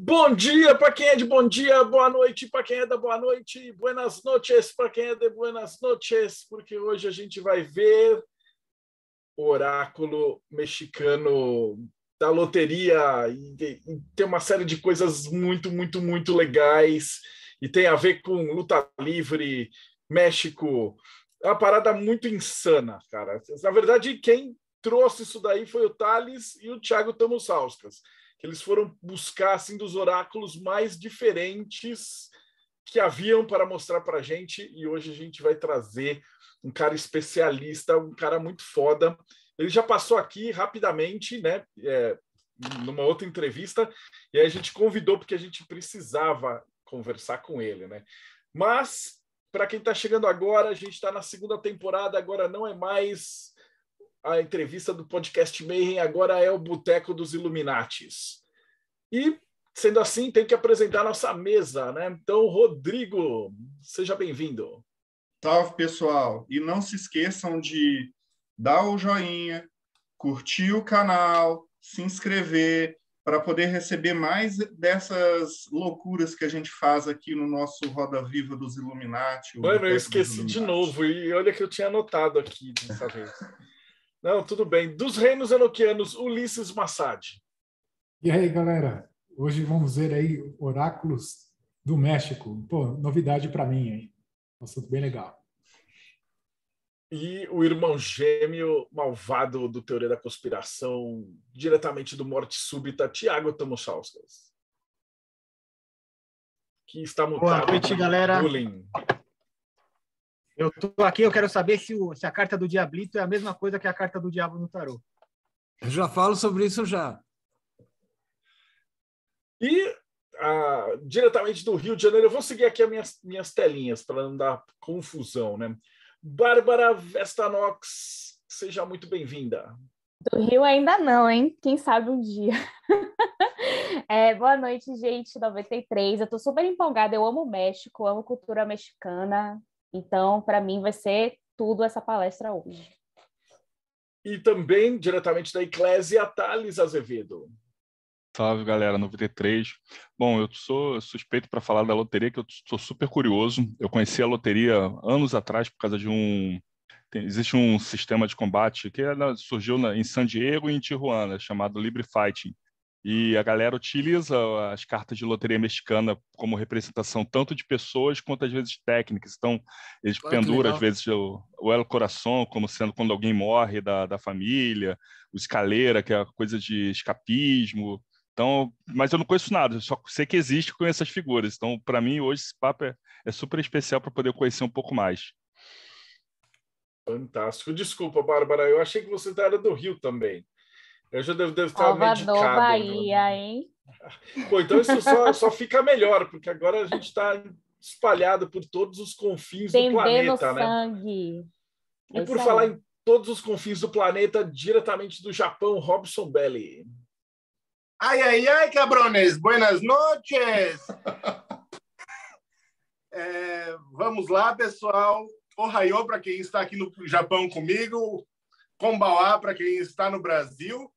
Bom dia para quem é de bom dia, boa noite para quem é da boa noite, buenas noches para quem é de buenas noches, porque hoje a gente vai ver o oráculo mexicano da loteria e tem uma série de coisas muito legais e tem a ver com luta livre, México, é uma parada muito insana, cara. Na verdade, quem trouxe isso daí foi o Thales e o Thiago Tamosauskas, que eles foram buscar assim dos oráculos mais diferentes que haviam para mostrar para a gente, e hoje a gente vai trazer um cara especialista, um cara muito foda. Ele já passou aqui rapidamente, né, numa outra entrevista, e aí a gente convidou porque a gente precisava conversar com ele, né? Mas, para quem está chegando agora, a gente está na segunda temporada, agora não é mais a entrevista do Podcast Mayhem, agora é o Boteco dos Illuminatis. E, sendo assim, tem que apresentar nossa mesa, né? Então, Rodrigo, seja bem-vindo. Salve, pessoal. E não se esqueçam de dar o joinha, curtir o canal, se inscrever, para poder receber mais dessas loucuras que a gente faz aqui no nosso Roda Viva dos Illuminati. Mano, eu esqueci de novo, e olha que eu tinha anotado aqui dessa vez. Não, tudo bem. Dos reinos enoquianos, Ulisses Massad. E aí, galera? Hoje vamos ver aí oráculos do México. Pô, novidade para mim, hein? Um assunto bem legal. E o irmão gêmeo malvado do Teoria da Conspiração, diretamente do Morte Súbita, Thiago Tamosauskas. Que está mutado. Boa noite, galera. Bullying. Eu tô aqui, eu quero saber se a carta do Diablito é a mesma coisa que a carta do Diabo no tarô. Eu já falo sobre isso já. E diretamente do Rio de Janeiro, eu vou seguir aqui as minhas telinhas para não dar confusão, né? Bárbara Vestanox, seja muito bem-vinda. Do Rio ainda não, hein? Quem sabe um dia. Boa noite, gente, 93. Eu tô super empolgada, eu amo o México, amo cultura mexicana. Então, para mim, vai ser tudo essa palestra hoje. E também, diretamente da Eclésia, Thales Azevedo. Salve, galera, 93. Bom, eu sou suspeito para falar da loteria, que eu sou super curioso. Eu conheci a loteria anos atrás por causa de existe um sistema de combate que surgiu em San Diego e em Tijuana, chamado Libre Fighting. E a galera utiliza as cartas de loteria mexicana como representação tanto de pessoas quanto às vezes técnicas. Então, eles penduram às vezes o El Corazón como sendo quando alguém morre da família, o Escaleira, que é coisa de escapismo. Então, mas eu não conheço nada, eu só sei que existe e conheço as figuras. Então, para mim, hoje esse papo é super especial para poder conhecer um pouco mais. Fantástico. Desculpa, Bárbara, eu achei que você era do Rio também. Eu já devo estar Salvador, medicado. Bahia, hein? Pô, então isso só fica melhor, porque agora a gente está espalhado por todos os confins do planeta, sangue. E por falar em todos os confins do planeta, diretamente do Japão, Robson Belli. Ai, cabrones, buenas noches! Vamos lá, pessoal. Ohayou para quem está aqui no Japão comigo, Konbawa para quem está no Brasil,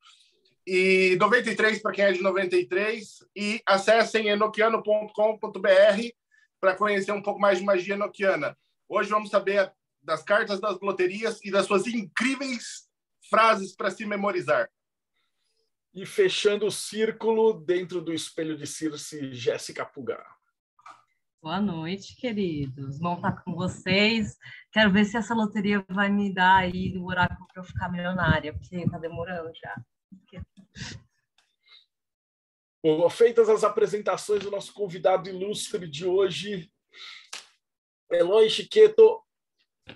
e 93 para quem é de 93, e acessem enoquiano.com.br para conhecer um pouco mais de magia enoquiana. Hoje vamos saber das cartas das loterias e das suas incríveis frases para se memorizar. E fechando o círculo, dentro do espelho de Circe, Jéssica Puga. Boa noite, queridos. Bom estar com vocês. Quero ver se essa loteria vai me dar aí o oráculo para eu ficar milionária, porque está demorando já. Bom, feitas as apresentações do nosso convidado ilustre de hoje, Eloy Chiqueto.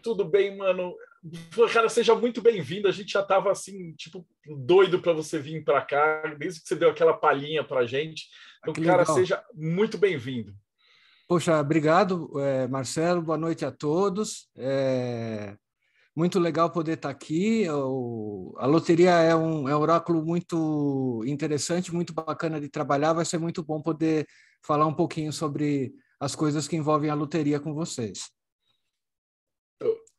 Tudo bem, mano? Cara, seja muito bem-vindo. A gente já estava assim, tipo, doido para você vir para cá, desde que você deu aquela palhinha para a gente. Então, cara, legal. Seja muito bem-vindo. Poxa, obrigado, Marcelo. Boa noite a todos. Muito legal poder estar aqui. A loteria é um oráculo muito interessante, muito bacana de trabalhar. Vai ser muito bom poder falar um pouquinho sobre as coisas que envolvem a loteria com vocês.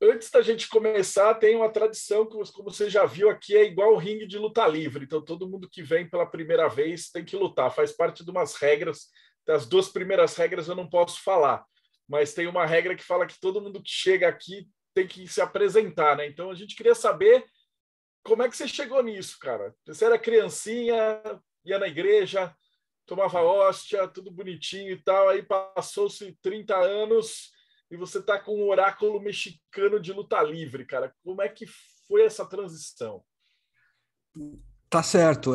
Antes da gente começar, tem uma tradição que, como você já viu aqui, é igual o ringue de luta livre. Então, todo mundo que vem pela primeira vez tem que lutar. Faz parte de umas regras. Das 2 primeiras regras eu não posso falar, mas tem uma regra que fala que todo mundo que chega aqui tem que se apresentar, né? Então, a gente queria saber como é que você chegou nisso, cara. Você era criancinha, ia na igreja, tomava hóstia, tudo bonitinho e tal, aí passou-se 30 anos... e você está com um oráculo mexicano de luta livre, cara. Como é que foi essa transição? Tá certo.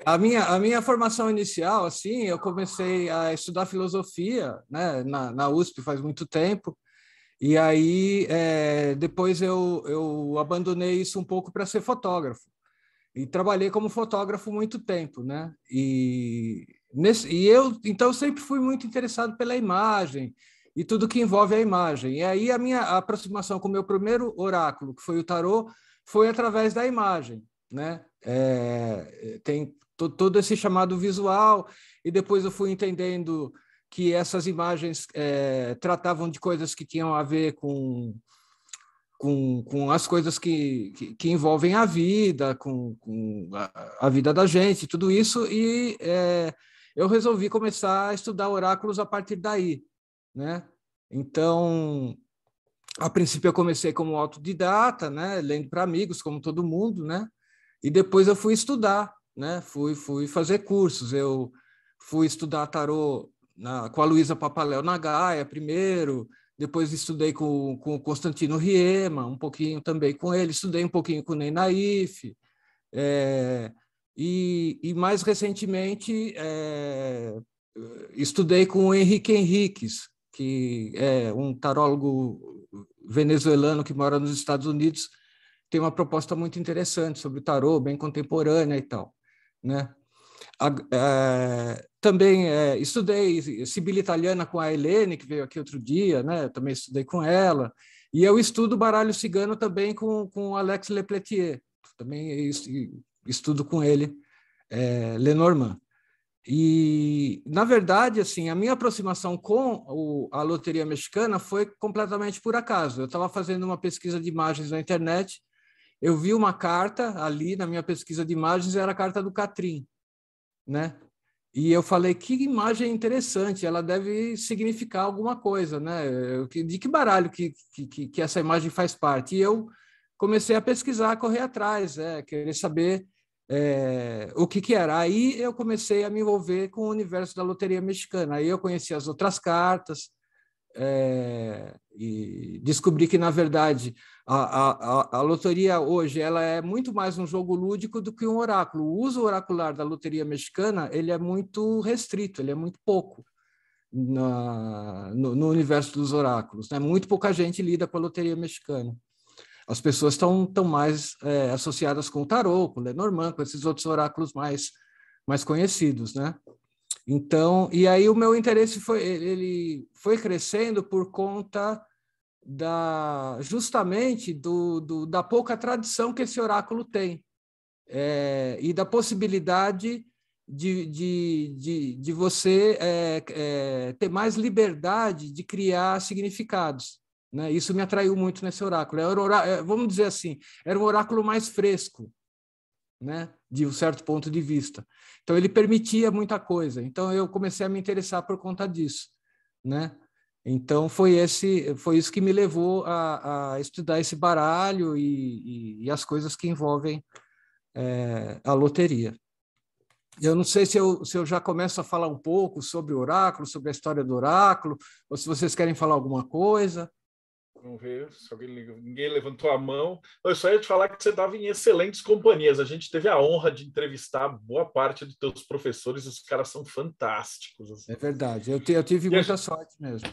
A minha formação inicial, assim, eu comecei a estudar filosofia, né, na USP faz muito tempo, e aí depois eu abandonei isso um pouco para ser fotógrafo. E trabalhei como fotógrafo muito tempo, né? Então sempre fui muito interessado pela imagem e tudo que envolve a imagem. E aí a minha aproximação com o meu primeiro oráculo, que foi o tarô, foi através da imagem, né? Tem todo esse chamado visual, e depois eu fui entendendo que essas imagens tratavam de coisas que tinham a ver com as coisas que envolvem a vida, com a vida da gente, tudo isso, e eu resolvi começar a estudar oráculos a partir daí, né? Então, a princípio eu comecei como autodidata, né? Lendo para amigos, como todo mundo, né? E depois eu fui estudar, né? Fui fazer cursos, eu fui estudar tarô com a Luísa Papaléu na Gaia primeiro, depois estudei com o Constantino Riema, um pouquinho também com ele, estudei um pouquinho com o Ney Naif, e mais recentemente estudei com o Henrique Henriques, que é um tarólogo venezuelano que mora nos Estados Unidos, tem uma proposta muito interessante sobre o tarô, bem contemporânea e tal, né? Também estudei Sibila Italiana com a Helene, que veio aqui outro dia, né? Também estudei com ela. E eu estudo baralho cigano também com o Alex Lepletier, também estudo com ele, Lenormand. E, na verdade, assim, a minha aproximação com a loteria mexicana foi completamente por acaso. Eu estava fazendo uma pesquisa de imagens na internet, eu vi uma carta ali na minha pesquisa de imagens, era a carta do Catrim, né? E eu falei, que imagem interessante, ela deve significar alguma coisa, né? De que baralho que essa imagem faz parte? E eu comecei a pesquisar, a correr atrás, querer saber o que era. Aí eu comecei a me envolver com o universo da loteria mexicana. Aí eu conheci as outras cartas e descobri que, na verdade, a loteria hoje ela é muito mais um jogo lúdico do que um oráculo. O uso oracular da loteria mexicana ele é muito restrito, ele é muito pouco no universo dos oráculos, né? Muito pouca gente lida com a loteria mexicana. As pessoas estão mais associadas com o tarô, com o Lenormand, com esses outros oráculos mais conhecidos, né? Então, e aí o meu interesse ele foi crescendo por conta justamente da pouca tradição que esse oráculo tem, e da possibilidade de você ter mais liberdade de criar significados, né? Isso me atraiu muito nesse oráculo. Vamos dizer assim, era um oráculo mais fresco, né? De um certo ponto de vista. Então, ele permitia muita coisa. Então, eu comecei a me interessar por conta disso, né? Então, foi isso que me levou a estudar esse baralho e as coisas que envolvem a loteria. Eu não sei se eu já começo a falar um pouco sobre o oráculo, sobre a história do oráculo, ou se vocês querem falar alguma coisa. Vamos ver se ninguém levantou a mão. Eu só ia te falar que você estava em excelentes companhias. A gente teve a honra de entrevistar boa parte dos teus professores, os caras são fantásticos. Assim. É verdade, eu tive muita sorte mesmo.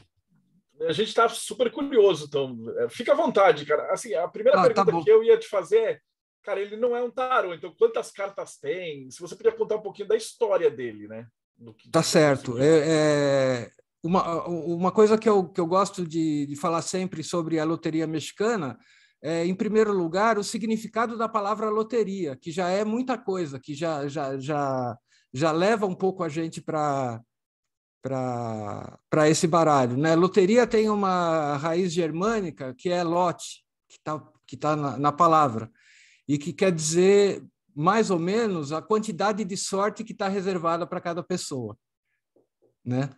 A gente está super curioso, então fica à vontade, cara. Assim, a primeira pergunta que eu ia te fazer é, cara, ele não é um tarô, então quantas cartas tem? Se você podia contar um pouquinho da história dele, né? Tá certo. Uma coisa que eu gosto de falar sempre sobre a loteria mexicana é, em primeiro lugar, o significado da palavra loteria, que já é muita coisa, que já leva um pouco a gente para para esse baralho, né? Loteria tem uma raiz germânica que é lote, que tá na palavra, e que quer dizer mais ou menos a quantidade de sorte que está reservada para cada pessoa, né?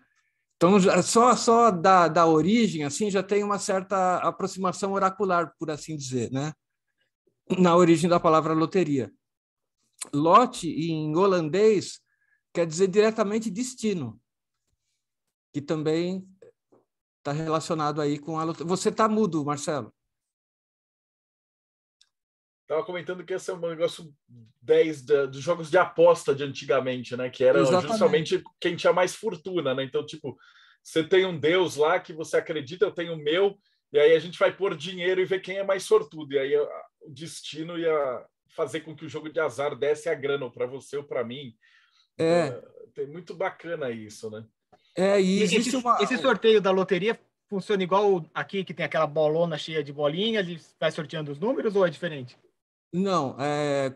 Então, só da origem, assim, já tem uma certa aproximação oracular, por assim dizer, né? Na origem da palavra loteria. Lote, em holandês, quer dizer diretamente destino, que também está relacionado aí com a loteria. Você está mudo, Marcelo? Estava comentando que esse é um negócio 10 dos jogos de aposta de antigamente, né? Que era justamente quem tinha mais fortuna, né? Então, tipo, você tem um deus lá que você acredita, eu tenho o meu, e aí a gente vai pôr dinheiro e ver quem é mais sortudo. E aí o destino ia fazer com que o jogo de azar desse a grana para você ou para mim. Então, é muito bacana isso, né? E esse sorteio da loteria funciona igual aqui, que tem aquela bolona cheia de bolinhas e vai sorteando os números, ou é diferente? Não,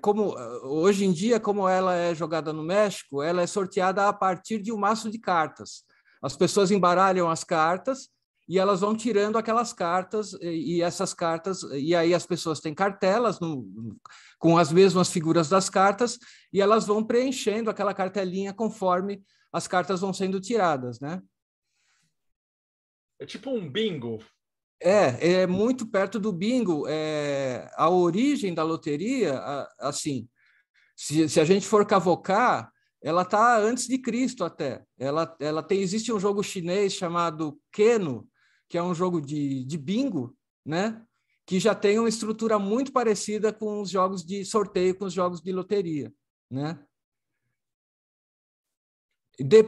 como hoje em dia, como ela é jogada no México, ela é sorteada a partir de um maço de cartas. As pessoas embaralham as cartas e elas vão tirando aquelas cartas, e essas cartas, e aí as pessoas têm cartelas com as mesmas figuras das cartas, e elas vão preenchendo aquela cartelinha conforme as cartas vão sendo tiradas, né? É tipo um bingo. É muito perto do bingo. A origem da loteria, assim, se a gente for cavocar, ela está antes de Cristo até. Existe um jogo chinês chamado Keno, que é um jogo de bingo, né? Que já tem uma estrutura muito parecida com os jogos de sorteio, com os jogos de loteria, né?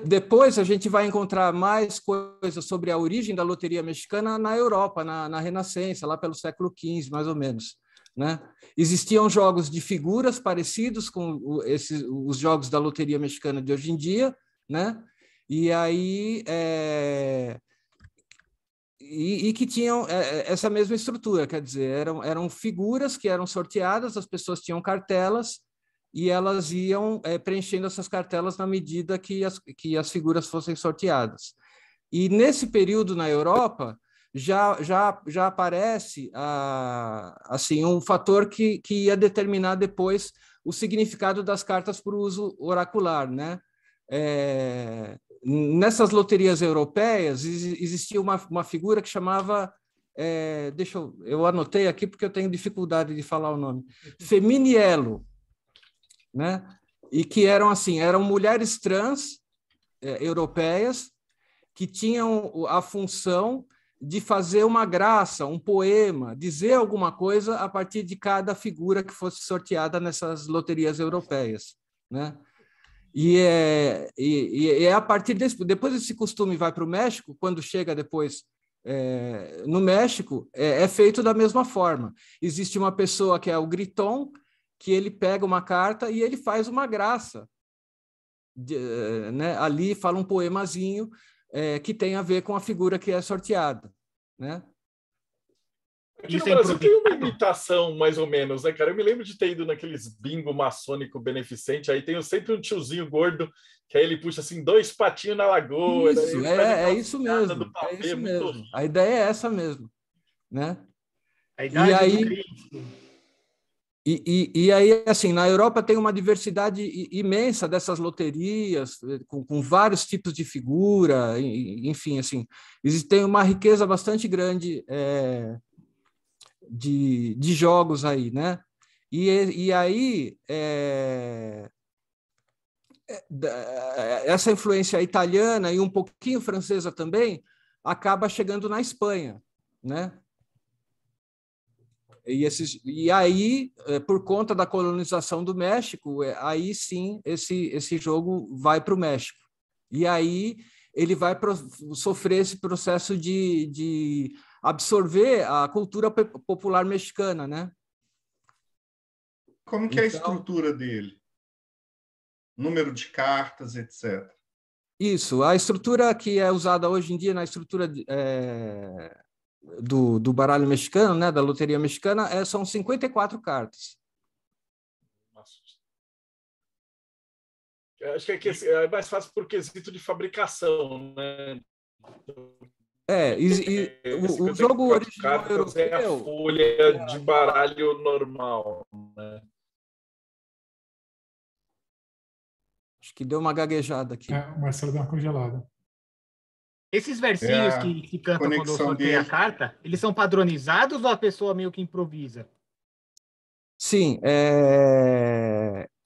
Depois a gente vai encontrar mais coisas sobre a origem da loteria mexicana na Europa, na Renascença, lá pelo século XV, mais ou menos, né? Existiam jogos de figuras parecidos com os jogos da loteria mexicana de hoje em dia, né? E aí que tinham essa mesma estrutura, quer dizer, eram figuras que eram sorteadas, as pessoas tinham cartelas e elas iam preenchendo essas cartelas na medida que as figuras fossem sorteadas. E nesse período na Europa já aparece assim um fator que ia determinar depois o significado das cartas para o uso oracular, né? Nessas loterias europeias existia uma figura que chamava, eu anotei aqui porque eu tenho dificuldade de falar o nome, Feminiello, né? E que eram mulheres trans europeias que tinham a função de fazer uma graça, um poema, dizer alguma coisa a partir de cada figura que fosse sorteada nessas loterias europeias, né? E é a partir depois esse costume vai para o México, quando chega depois no México, é feito da mesma forma. Existe uma pessoa que é o griton, que ele pega uma carta e ele faz uma graça, né? Ali fala um poemazinho que tem a ver com a figura que é sorteada, né? Aqui no Brasil tem uma imitação, mais ou menos, né, cara? Eu me lembro de ter ido naqueles bingo maçônico beneficente, aí tem sempre um tiozinho gordo, que aí ele puxa assim 2 patinhos na lagoa. Isso, é isso mesmo. É isso mesmo. A ideia é essa mesmo, né? A idade do Cristo. E aí, assim, na Europa tem uma diversidade imensa dessas loterias, com vários tipos de figura, enfim, assim, tem uma riqueza bastante grande de jogos aí, né? E aí, essa influência italiana e um pouquinho francesa também acaba chegando na Espanha, né? E aí, por conta da colonização do México, aí sim esse jogo vai para o México. E aí ele vai sofrer esse processo de absorver a cultura popular mexicana, né? Como que é a estrutura dele? Número de cartas, etc. Isso, a estrutura que é usada hoje em dia na estrutura do baralho mexicano, né, da loteria mexicana, são 54 cartas. Acho que é mais fácil por quesito de fabricação, né? O jogo original europeu é a folha de baralho normal, né? Acho que deu uma gaguejada aqui. O Marcelo deu uma congelada. Esses versinhos que cantam quando eu sorteio a carta, eles são padronizados ou a pessoa meio que improvisa? Sim,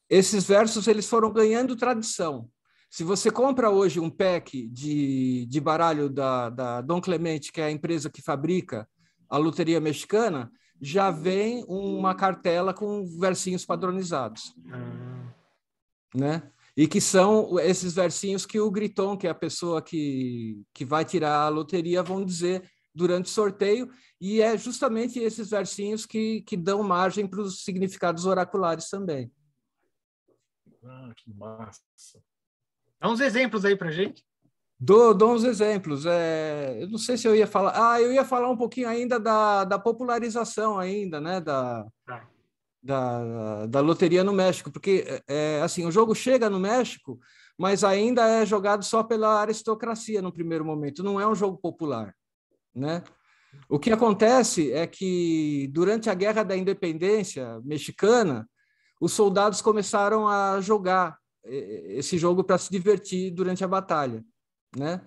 esses versos eles foram ganhando tradição. Se você compra hoje um pack de baralho da Dom Clemente, que é a empresa que fabrica a loteria mexicana, já vem uma cartela com versinhos padronizados. Né? E que são esses versinhos que o Griton, que é a pessoa que vai tirar a loteria, vão dizer durante o sorteio, e é justamente esses versinhos que dão margem para os significados oraculares também. Que massa! Dá uns exemplos aí para a gente. Dou uns exemplos. Eu não sei se eu ia falar... eu ia falar um pouquinho ainda da popularização ainda, né? Da loteria no México, porque assim, o jogo chega no México, mas ainda é jogado só pela aristocracia no primeiro momento, não é um jogo popular, né? O que acontece é que durante a Guerra da Independência mexicana, os soldados começaram a jogar esse jogo para se divertir durante a batalha, né?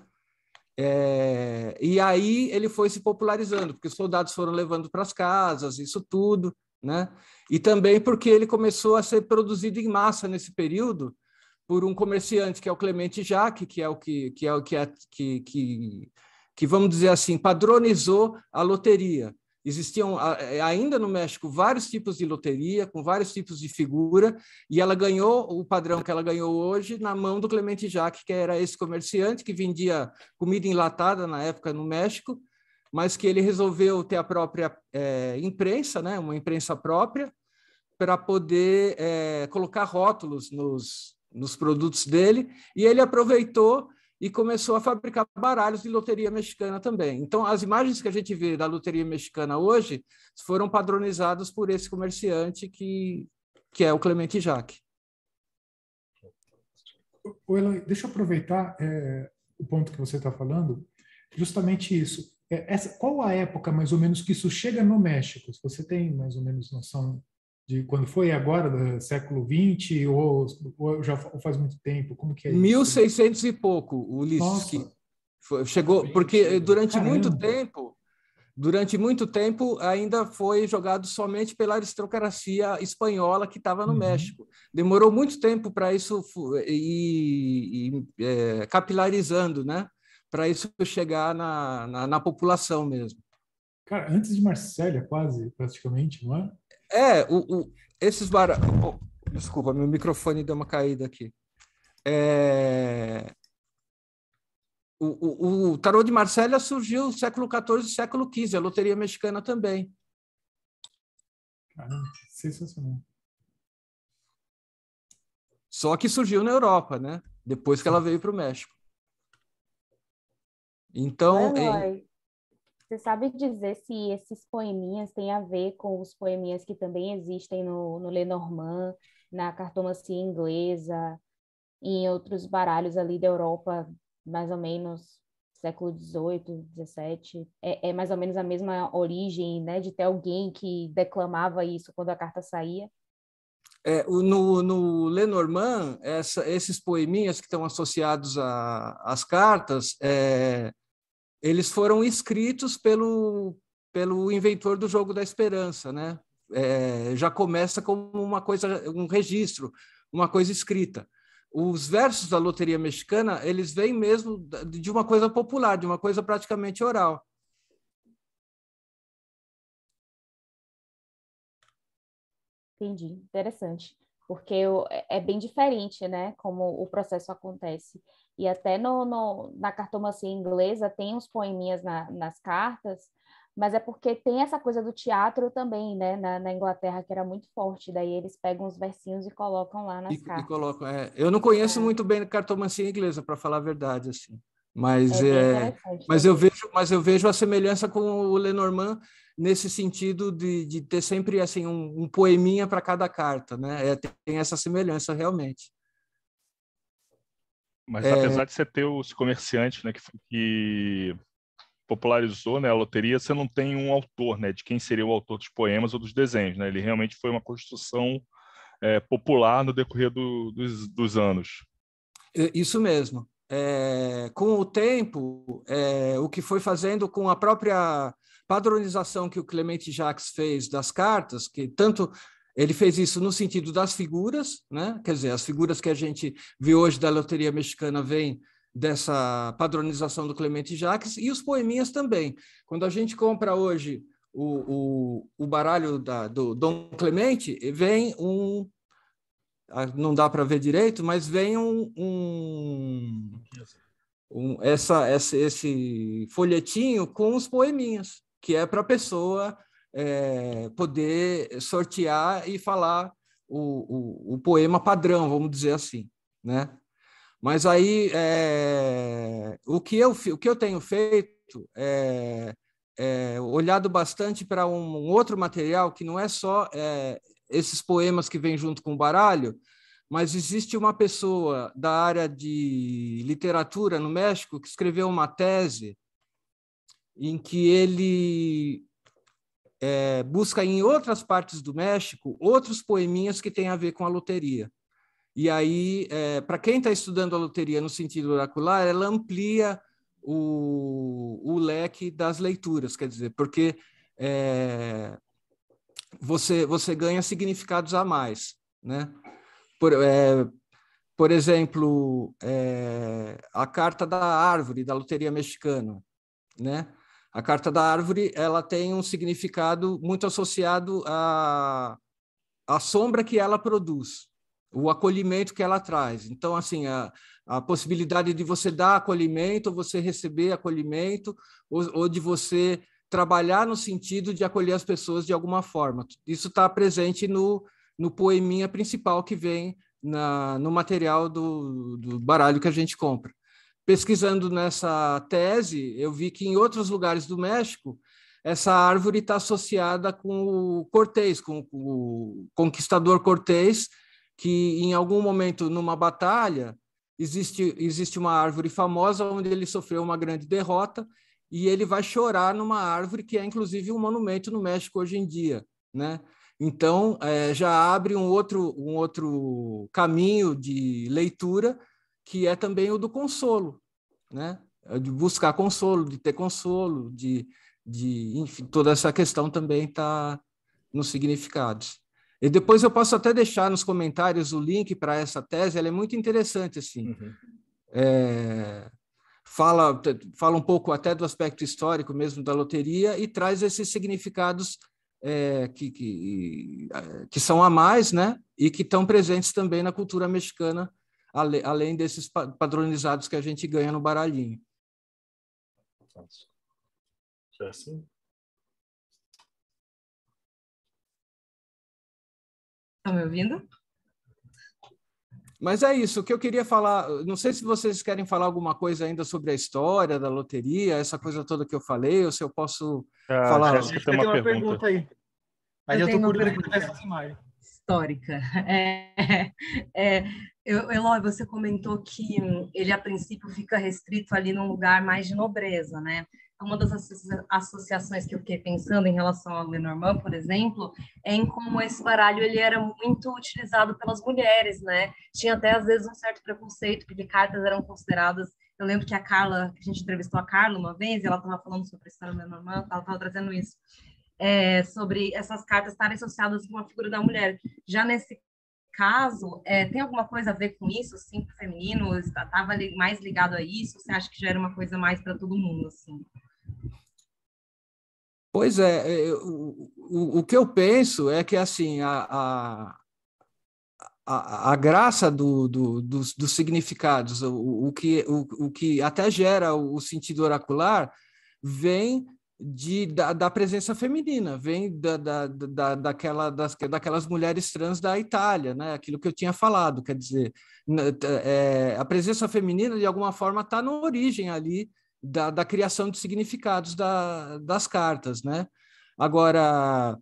E aí ele foi se popularizando, porque os soldados foram levando para as casas, isso tudo, né? E também porque ele começou a ser produzido em massa nesse período por um comerciante que é o Clemente Jacques, que vamos dizer assim, padronizou a loteria. Existiam ainda no México vários tipos de loteria, com vários tipos de figura, e ela ganhou o padrão que ela ganhou hoje na mão do Clemente Jacques, que era esse comerciante que vendia comida enlatada na época no México, mas que ele resolveu ter a própria imprensa, né, uma imprensa própria, para poder colocar rótulos nos produtos dele, e ele aproveitou e começou a fabricar baralhos de loteria mexicana também. Então, as imagens que a gente vê da loteria mexicana hoje foram padronizadas por esse comerciante que é o Clemente Jacques. Eloy, deixa eu aproveitar o ponto que você está falando, justamente isso. Qual a época, mais ou menos, que isso chega no México? Se você tem, mais ou menos, noção de quando foi agora, do século XX, ou já faz muito tempo? Como que é isso? 1600 e pouco, Ulisses. Chegou, porque durante muito tempo ainda foi jogado somente pela aristocracia espanhola que estava no México. Demorou muito tempo para isso ir capilarizando, né? Para isso chegar na população mesmo. Cara, antes de Marsella, quase, praticamente, não é? Esses baralhos... desculpa, meu microfone deu uma caída aqui. O tarô de Marsella surgiu no século XIV e século XV, a loteria mexicana também. Caramba, sensacional. Só que surgiu na Europa, né? Depois que ela veio para o México. Então... Você sabe dizer se esses poeminhas têm a ver com os poeminhas que também existem no Lenormand, na cartomancia inglesa, e em outros baralhos ali da Europa, mais ou menos século XVIII, XVII? É mais ou menos a mesma origem, né, de ter alguém que declamava isso quando a carta saía? No Lenormand, esses poeminhas que estão associados às cartas... eles foram escritos pelo inventor do Jogo da Esperança, né? Já começa como uma coisa, um registro, uma coisa escrita. Os versos da loteria mexicana, eles vêm mesmo de uma coisa popular, de uma coisa praticamente oral. Entendi, interessante. Porque é bem diferente, né? Como o processo acontece. E até na cartomancia inglesa tem uns poeminhas nas cartas, mas é porque tem essa coisa do teatro também, né? Na Inglaterra, que era muito forte. Daí eles pegam os versinhos e colocam lá nas cartas. E colocam, eu não conheço muito bem a cartomancia inglesa, para falar a verdade, assim. Mas eu vejo a semelhança com o Lenormand nesse sentido de ter sempre assim um poeminha para cada carta, né? Tem essa semelhança realmente. Mas apesar de você ter os comerciantes, né, que popularizou, né, a loteria, você não tem um autor, né, de quem seria o autor dos poemas ou dos desenhos, né? Ele realmente foi uma construção popular no decorrer dos anos. Isso mesmo. Com o tempo, o que foi fazendo com a própria padronização que o Clemente Jacques fez das cartas, que tanto ele fez isso no sentido das figuras, né? Quer dizer, as figuras que a gente vê hoje da loteria mexicana vêm dessa padronização do Clemente Jacques, e os poeminhas também. Quando a gente compra hoje o baralho do Dom Clemente, vem não dá para ver direito, mas vem esse folhetinho com os poeminhas, que é para a pessoa poder sortear e falar o poema padrão, vamos dizer assim, né? Mas aí o que eu tenho feito é olhado bastante para um outro material que não é só esses poemas que vêm junto com o baralho, mas existe uma pessoa da área de literatura no México que escreveu uma tese em que ele busca em outras partes do México outros poeminhas que têm a ver com a loteria. E aí, para quem está estudando a loteria no sentido oracular, ela amplia o leque das leituras, quer dizer, porque você ganha significados a mais, né? Por exemplo, a carta da árvore da loteria mexicana, né? A carta da árvore, ela tem um significado muito associado à sombra que ela produz, o acolhimento que ela traz. Então, assim, a possibilidade de você dar acolhimento, ou você receber acolhimento, ou de você trabalhar no sentido de acolher as pessoas de alguma forma. Isso está presente no poeminha principal que vem no material do baralho que a gente compra. Pesquisando nessa tese, eu vi que em outros lugares do México, essa árvore está associada com o Cortés, com o conquistador Cortés, que em algum momento, numa batalha, existe uma árvore famosa onde ele sofreu uma grande derrota e ele vai chorar numa árvore que é, inclusive, um monumento no México hoje em dia, né? Então, já abre um outro caminho de leitura, que é também o do consolo, né? De buscar consolo, de ter consolo, enfim, toda essa questão também está nos significados. E depois eu posso até deixar nos comentários o link para essa tese, ela é muito interessante, assim. Uhum. Fala um pouco até do aspecto histórico mesmo da loteria e traz esses significados que são a mais, né? E que estão presentes também na cultura mexicana, além desses padronizados que a gente ganha no baralhinho. É assim? Estão me ouvindo? Mas é isso, o que eu queria falar, não sei se vocês querem falar alguma coisa ainda sobre a história da loteria, essa coisa toda que eu falei, ou se eu posso falar. Jéssica tem uma pergunta aí. Mas eu estou curioso com essa imagem. Histórica. Eloy, você comentou que ele, a princípio, fica restrito ali num lugar mais de nobreza, né? Uma das associações que eu fiquei pensando em relação ao Lenormand, por exemplo, é em como esse baralho ele era muito utilizado pelas mulheres, né? Tinha até, às vezes, um certo preconceito, porque cartas eram consideradas... Eu lembro que a gente entrevistou a Carla uma vez, e ela estava falando sobre a história do Lenormand, ela estava trazendo isso, sobre essas cartas estarem associadas com a figura da mulher. Já nesse caso, tem alguma coisa a ver com isso, assim, para o feminino? Estava mais ligado a isso? Você acha que já era uma coisa mais para todo mundo, assim? Pois o que eu penso é que assim a graça dos significados, o que até gera o sentido oracular, vem da presença feminina, vem daquelas mulheres trans da Itália, né? Aquilo que eu tinha falado, quer dizer, a presença feminina, de alguma forma, está na origem ali da criação de significados das cartas, né? Agora,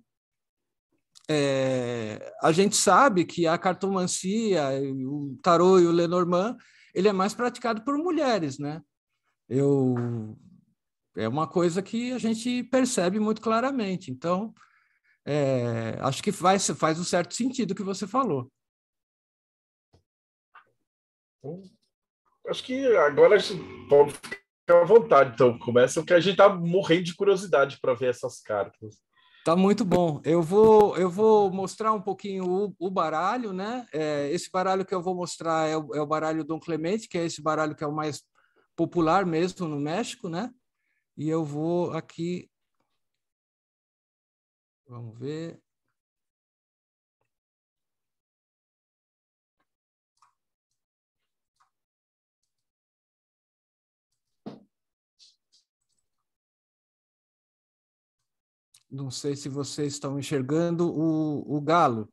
a gente sabe que a cartomancia, o tarô e o Lenormand, ele é mais praticado por mulheres, né? É uma coisa que a gente percebe muito claramente. Então, acho que faz um certo sentido o que você falou. Acho que agora a gente pode ficar à vontade. Então, começa, porque a gente está morrendo de curiosidade para ver essas cartas. Tá muito bom. Eu vou mostrar um pouquinho o baralho, né? Esse baralho que eu vou mostrar é o baralho Dom Clemente, que é esse baralho que é o mais popular mesmo no México, né? E eu vou aqui... Vamos ver... Não sei se vocês estão enxergando o galo.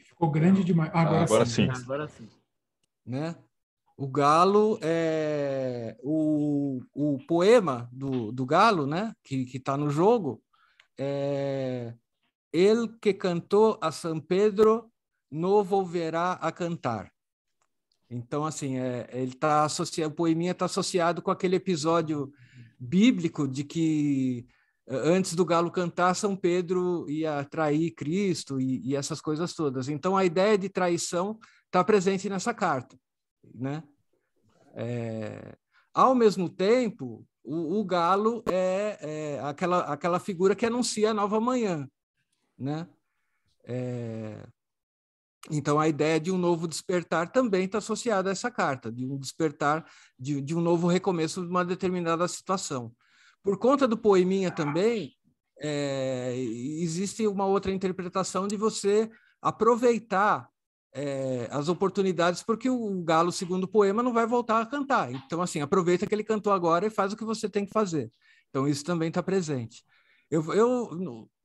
Ficou grande demais. Agora sim. Agora sim. Né? O galo é o poema do galo, né? Que está no jogo. Ele que cantou a São Pedro não volverá a cantar. Então, assim, ele tá associado, o poeminha está associado com aquele episódio bíblico de que antes do galo cantar, São Pedro ia trair Cristo e essas coisas todas. Então, a ideia de traição está presente nessa carta, né? Ao mesmo tempo, o galo é aquela figura que anuncia a nova manhã, né? Então, a ideia de um novo despertar também está associada a essa carta, de um despertar, de um novo recomeço de uma determinada situação. Por conta do poeminha também, existe uma outra interpretação de você aproveitar as oportunidades, porque o galo, segundo o poema, não vai voltar a cantar. Então, assim, aproveita que ele cantou agora e faz o que você tem que fazer. Então, isso também está presente. Eu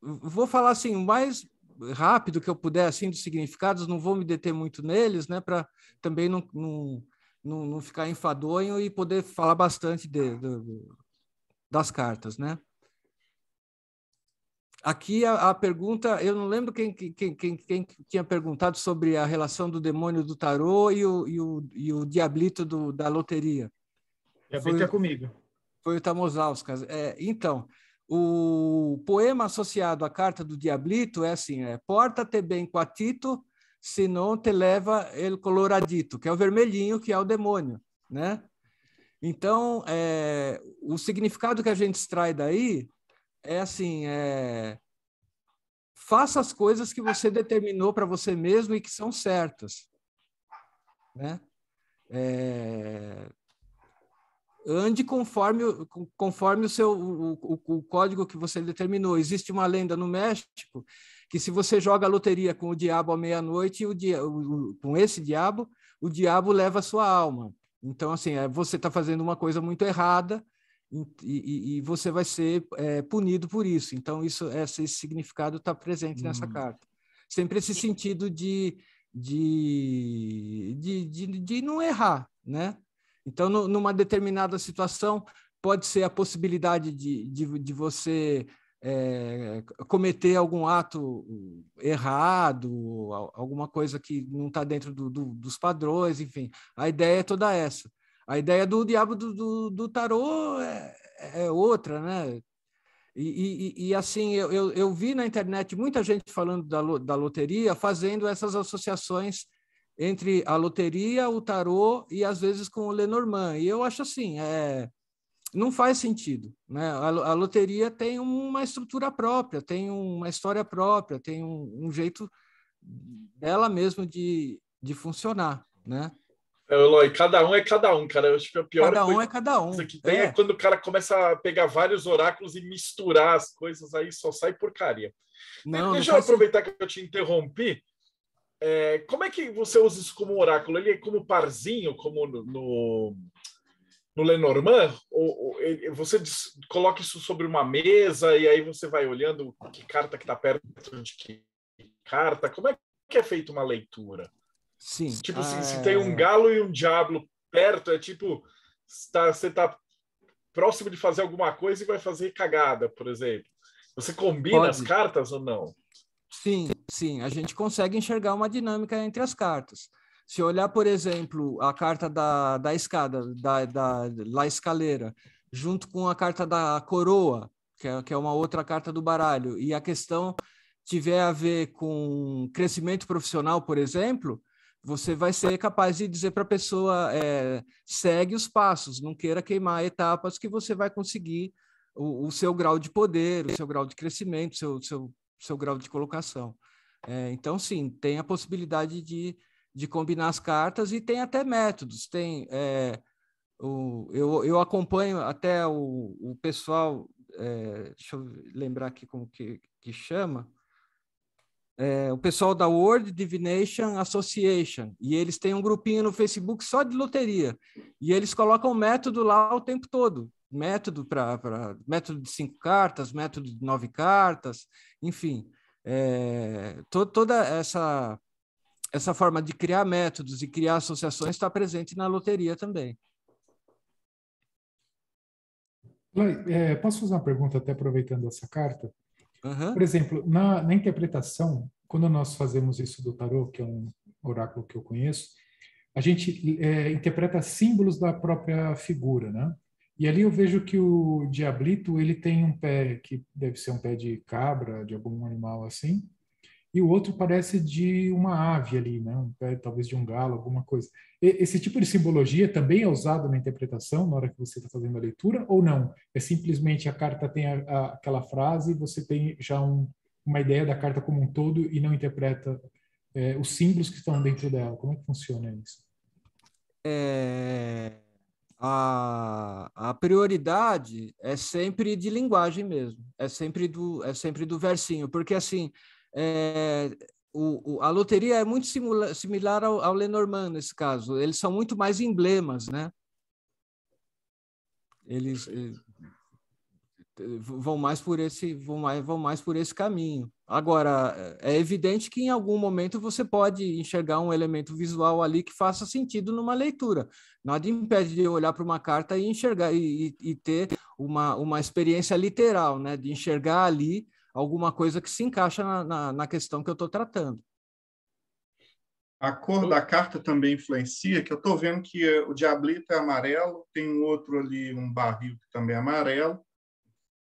vou falar assim, o mais rápido que eu puder, assim, dos significados, não vou me deter muito neles, né, para também não ficar enfadonho e poder falar bastante das cartas, né? Aqui a pergunta, eu não lembro quem tinha perguntado sobre a relação do demônio do tarô e o diablito da loteria. Diablito é comigo. Foi o Tamosauskas. Então, o poema associado à carta do diablito é assim, porta-te bem quatito, senão te leva el coloradito, que é o vermelhinho, que é o demônio, né? Então, o significado que a gente extrai daí é assim, faça as coisas que você determinou para você mesmo e que são certas, né? Ande conforme o código que você determinou. Existe uma lenda no México que se você joga a loteria com o diabo à meia-noite, com esse diabo, o diabo leva a sua alma. Então, assim, você está fazendo uma coisa muito errada e você vai ser punido por isso. Então, esse significado está presente nessa carta. Sempre esse sentido de não errar, né? Então, numa determinada situação, pode ser a possibilidade de você cometer algum ato errado, alguma coisa que não está dentro dos padrões, enfim. A ideia é toda essa. A ideia do diabo do tarô é outra, né? E assim, eu vi na internet muita gente falando da loteria, fazendo essas associações entre a loteria, o tarô e, às vezes, com o Lenormand. E eu acho assim, não faz sentido, né? A loteria tem uma estrutura própria, tem uma história própria, tem um jeito dela mesmo de funcionar, né? Eloy, cada um é cada um, cara. Eu acho que a pior cada um coisa é cada um. Que tem é quando o cara começa a pegar vários oráculos e misturar as coisas, aí só sai porcaria. Deixa eu aproveitar que eu te interrompi. Como é que você usa isso como oráculo? Ele é como parzinho, como no Lenormand? Ou você coloca isso sobre uma mesa e aí você vai olhando que carta que está perto de que carta? Como é que é feita uma leitura? Sim. Tipo, se tem um galo e um diabo perto, é tipo, você está próximo de fazer alguma coisa e vai fazer cagada, por exemplo. Você combina as cartas ou não? Sim, sim. A gente consegue enxergar uma dinâmica entre as cartas. Se olhar, por exemplo, a carta da escada, da La Escalera, junto com a carta da coroa, que é uma outra carta do baralho, e a questão tiver a ver com crescimento profissional, por exemplo, você vai ser capaz de dizer para a pessoa, segue os passos, não queira queimar etapas, que você vai conseguir o seu grau de poder, o seu grau de crescimento, seu grau de colocação. Então, sim, tem a possibilidade de combinar as cartas e tem até métodos. Eu acompanho até o pessoal, deixa eu lembrar aqui como que chama, o pessoal da World Divination Association, e eles têm um grupinho no Facebook só de loteria, e eles colocam método lá o tempo todo, método método de 5 cartas, método de 9 cartas, enfim, toda essa forma de criar métodos e criar associações está presente na loteria também. Posso fazer uma pergunta até aproveitando essa carta? Uhum. Por exemplo, na interpretação, quando nós fazemos isso do tarô, que é um oráculo que eu conheço, a gente interpreta símbolos da própria figura, né? E ali eu vejo que o diablito, ele tem um pé que deve ser um pé de cabra, de algum animal assim, e o outro parece de uma ave ali, né? Um pé talvez de um galo, alguma coisa. Esse tipo de simbologia também é usado na interpretação na hora que você está fazendo a leitura, ou não? É simplesmente a carta tem aquela frase e você tem já uma ideia da carta como um todo e não interpreta os símbolos que estão dentro dela. Como é que funciona isso? A prioridade é sempre de linguagem mesmo, é sempre do versinho, porque assim, a loteria é muito similar ao Lenormand nesse caso, eles são muito mais emblemas, né? Eles vão mais por esse caminho. Agora, é evidente que em algum momento você pode enxergar um elemento visual ali que faça sentido numa leitura. Nada impede de eu olhar para uma carta e enxergar e ter uma experiência literal, né? De enxergar ali alguma coisa que se encaixa na questão que eu estou tratando. A cor da carta também influencia, que eu estou vendo que o diablito é amarelo, tem um outro ali, um barril que também é amarelo,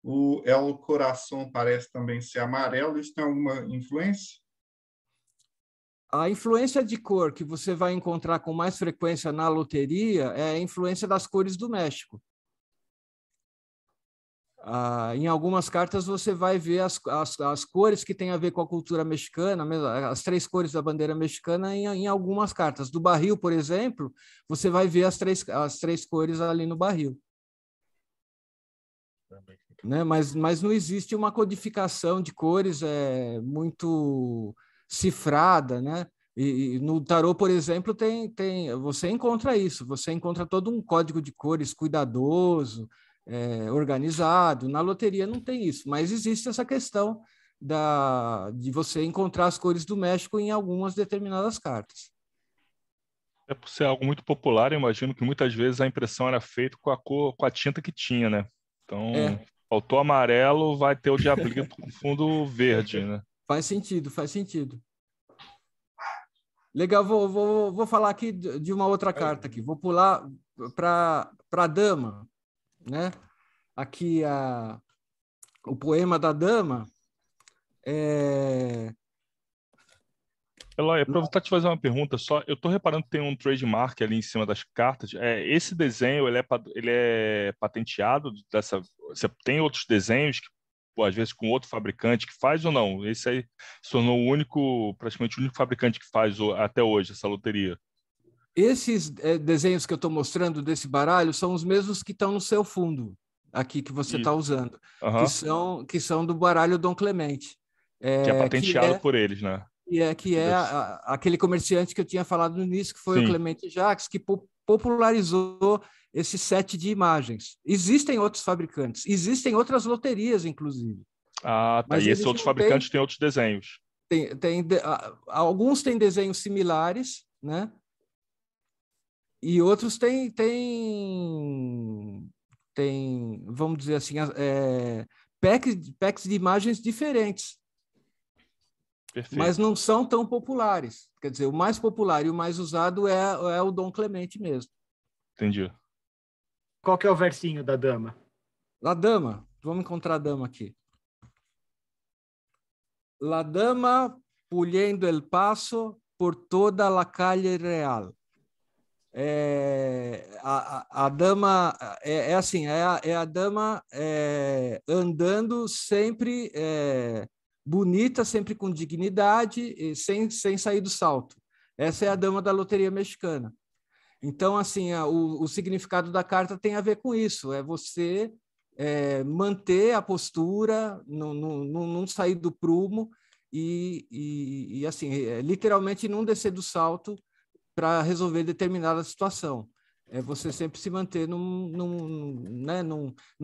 o El Coração parece também ser amarelo. Isso tem alguma influência? A influência de cor que você vai encontrar com mais frequência na loteria é a influência das cores do México. Em algumas cartas você vai ver as cores que têm a ver com a cultura mexicana, as 3 cores da bandeira mexicana em algumas cartas. Do barril, por exemplo, você vai ver as três cores ali no barril. Né? Mas não existe uma codificação de cores muito cifrada, né? E no tarô, por exemplo, você encontra isso, você encontra todo um código de cores cuidadoso, organizado. Na loteria não tem isso, mas existe essa questão de você encontrar as cores do México em algumas determinadas cartas. Por ser algo muito popular, eu imagino que muitas vezes a impressão era feita com a cor, com a tinta que tinha, né? Então, faltou amarelo, vai ter o diablito com fundo verde, né? Faz sentido, faz sentido. Legal, vou falar aqui de uma outra carta aqui. Vou pular para a dama, né? Aqui o poema da dama. Eloy, aproveitar te fazer uma pergunta só. Eu estou reparando que tem um trademark ali em cima das cartas. Esse desenho ele é patenteado você tem outros desenhos que, às vezes, com outro fabricante que faz ou não? Esse aí se tornou praticamente o único fabricante que faz até hoje essa loteria. Esses desenhos que eu estou mostrando desse baralho são os mesmos que estão no seu fundo aqui que você está usando, que são do baralho Dom Clemente. Que é patenteado por eles, né? Que é aquele comerciante que eu tinha falado no início, que foi o Clemente Jacques, que popularizou esse set de imagens. Existem outros fabricantes, existem outras loterias, inclusive. Tá. E esses outros fabricantes têm outros desenhos. Alguns têm desenhos similares, né? E outros têm vamos dizer assim, packs de imagens diferentes. Perfeito. Mas não são tão populares. Quer dizer, o mais popular e o mais usado é o Dom Clemente mesmo. Entendi. Qual que é o versinho da dama? La dama, vamos encontrar a dama aqui. La dama puliendo el paso por toda la calle real. A dama assim, é a dama andando sempre bonita, sempre com dignidade, e sem sair do salto. Essa é a dama da loteria mexicana. Então, assim, o significado da carta tem a ver com isso, é você manter a postura, não sair do prumo e assim, literalmente não descer do salto para resolver determinada situação. É você sempre se manter, não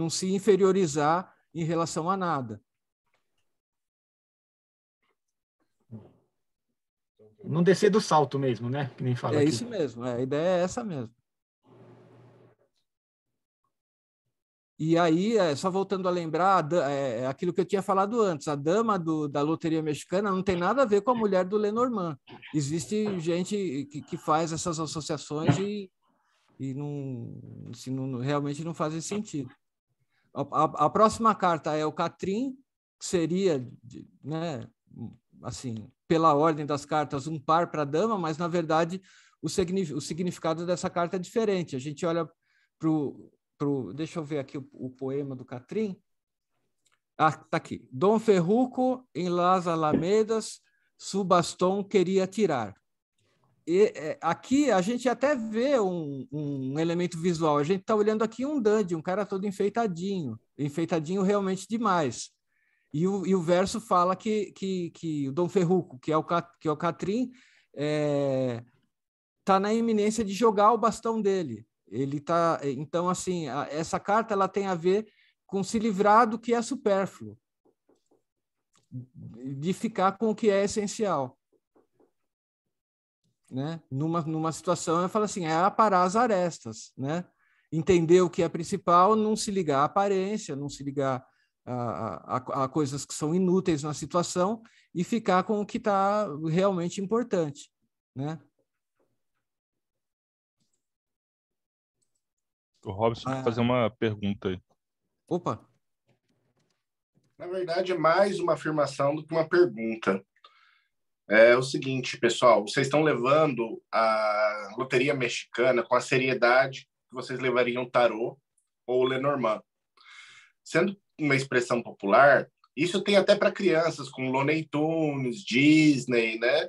se inferiorizar em relação a nada. Não descer do salto mesmo, né? Que nem fala É aqui. isso mesmo, a ideia é essa mesmo. E aí, só voltando a lembrar, aquilo que eu tinha falado antes, a dama da loteria mexicana não tem nada a ver com a mulher do Lenormand. Existe gente que faz essas associações e realmente não fazem sentido. A próxima carta é o Catrim, que seria, né, assim, pela ordem das cartas, um par para a dama, mas, na verdade, o significado dessa carta é diferente. A gente olha para deixa eu ver aqui o poema do Catrim. Tá aqui. Dom Ferruco, em las alamedas, su bastón queria tirar. E aqui a gente até vê um elemento visual. A gente está olhando aqui um dandy, um cara todo enfeitadinho realmente demais. E o verso fala que o Dom Ferruco, que é o Catrim, está na iminência de jogar o bastão dele. Então, assim, essa carta ela tem a ver com se livrar do que é supérfluo, de ficar com o que é essencial. Né? Numa situação, eu falo assim, é aparar as arestas, né? Entender o que é principal, não se ligar à aparência, não se ligar a coisas que são inúteis na situação e ficar com o que está realmente importante, né? O Robson quer fazer uma pergunta aí. Opa! Na verdade, é mais uma afirmação do que uma pergunta. É o seguinte, pessoal, vocês estão levando a loteria mexicana com a seriedade que vocês levariam tarô ou Lenormand. Sendo uma expressão popular, isso tem até para crianças, com Looney Tunes, Disney, né?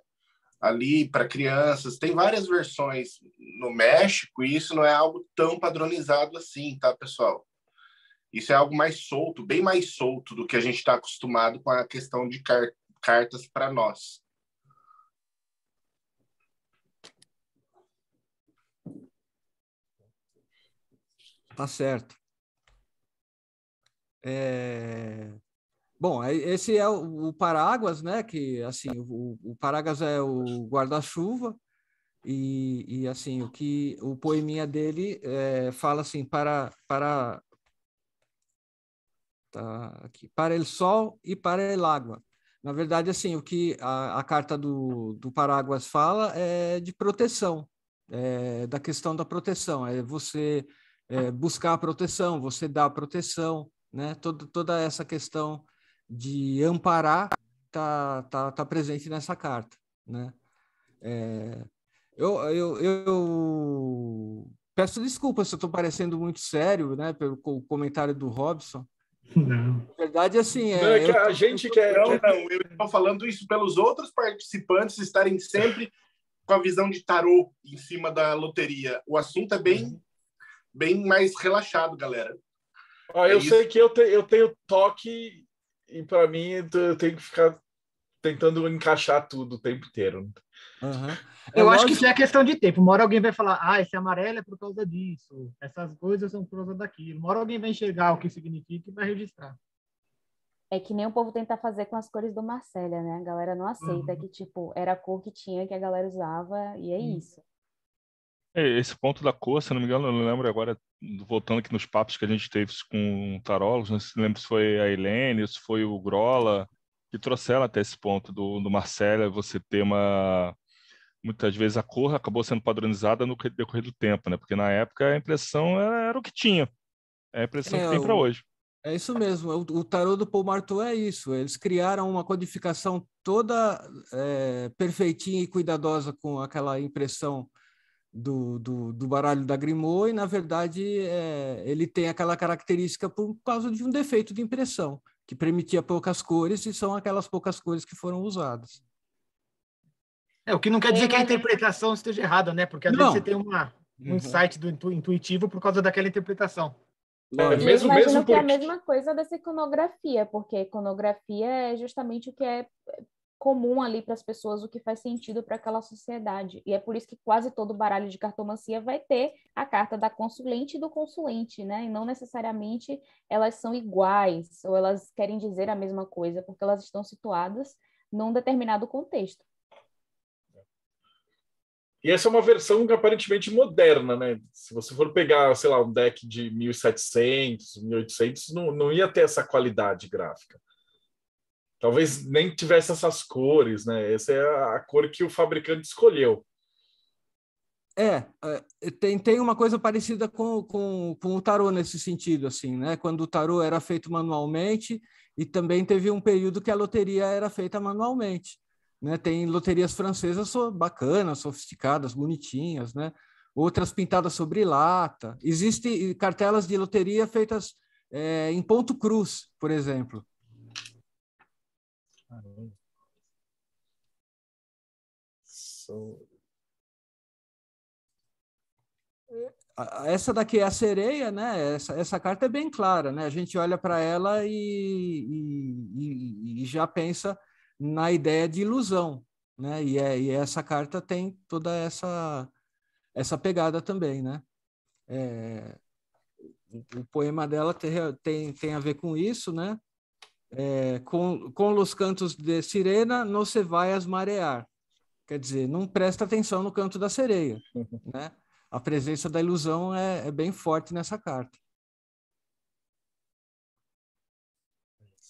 Ali para crianças, tem várias versões no México e isso não é algo tão padronizado assim, tá, pessoal? Isso é algo mais solto, bem mais solto do que a gente está acostumado com a questão de cartas para nós. Tá certo. Bom, esse é o Paráguas, né? Que assim, o Paráguas é o guarda-chuva e assim o poeminha dele fala assim para el sol e para el agua. Na verdade, assim, o que a carta do Paráguas fala é de proteção, da questão da proteção, é você buscar a proteção, você dar a proteção, né? Toda essa questão de amparar tá presente nessa carta, né? Eu peço desculpas se eu estou parecendo muito sério, né? Pelo comentário do Robson. Não. Na verdade, assim... a gente quer... Não, eu estou falando isso pelos outros participantes estarem sempre com a visão de tarô em cima da loteria. O assunto é bem mais relaxado, galera. Eu sei que eu tenho toque e, para mim, eu tenho que ficar tentando encaixar tudo o tempo inteiro. Uhum. Eu acho que isso é questão de tempo. Uma hora alguém vai falar, esse amarelo é por causa disso, essas coisas são por causa daquilo. Uma hora alguém vai enxergar o que significa e vai registrar. É que nem o povo tenta fazer com as cores do Marcélia, né? A galera não aceita que, tipo, era a cor que tinha, que a galera usava, e é isso. Esse ponto da cor, se não me engano, eu não lembro agora, voltando aqui nos papos que a gente teve com tarólogos, não se lembra se foi a Helene, se foi o Grola, que trouxeram até esse ponto do Marcelo, você ter muitas vezes a cor acabou sendo padronizada no decorrer do tempo, né? Porque na época a impressão era o que tinha, é a impressão que tem para hoje. É isso mesmo, o tarô do Paul Marteau é isso, eles criaram uma codificação toda perfeitinha e cuidadosa com aquela impressão do baralho da Grimmaux, e na verdade ele tem aquela característica por causa de um defeito de impressão, que permitia poucas cores, e são aquelas poucas cores que foram usadas. O que não quer dizer que a interpretação esteja errada, né? Porque às vezes você tem um insight intuitivo por causa daquela interpretação. Eu imagino que é a mesma coisa dessa iconografia, porque a iconografia é justamente o que é comum ali para as pessoas, o que faz sentido para aquela sociedade. E é por isso que quase todo baralho de cartomancia vai ter a carta da consulente e do consulente, né? E não necessariamente elas são iguais, ou elas querem dizer a mesma coisa, porque elas estão situadas num determinado contexto. E essa é uma versão aparentemente moderna, né? Se você for pegar, sei lá, um deck de 1700, 1800, não ia ter essa qualidade gráfica. Talvez nem tivesse essas cores, né? Essa é a cor que o fabricante escolheu. Tem uma coisa parecida com o tarô nesse sentido, assim, né? Quando o tarô era feito manualmente, e também teve um período que a loteria era feita manualmente. Né? Tem loterias francesas bacanas, sofisticadas, bonitinhas, né? Outras pintadas sobre lata. Existem cartelas de loteria feitas em ponto cruz, por exemplo. Essa daqui é a sereia, né? Essa carta é bem clara, né? A gente olha para ela e já pensa na ideia de ilusão, né? E essa carta tem toda essa pegada também, né? O poema dela tem a ver com isso, né? Com os cantos de sirena, não se vai marear. Quer dizer, não presta atenção no canto da sereia, né? A presença da ilusão é bem forte nessa carta.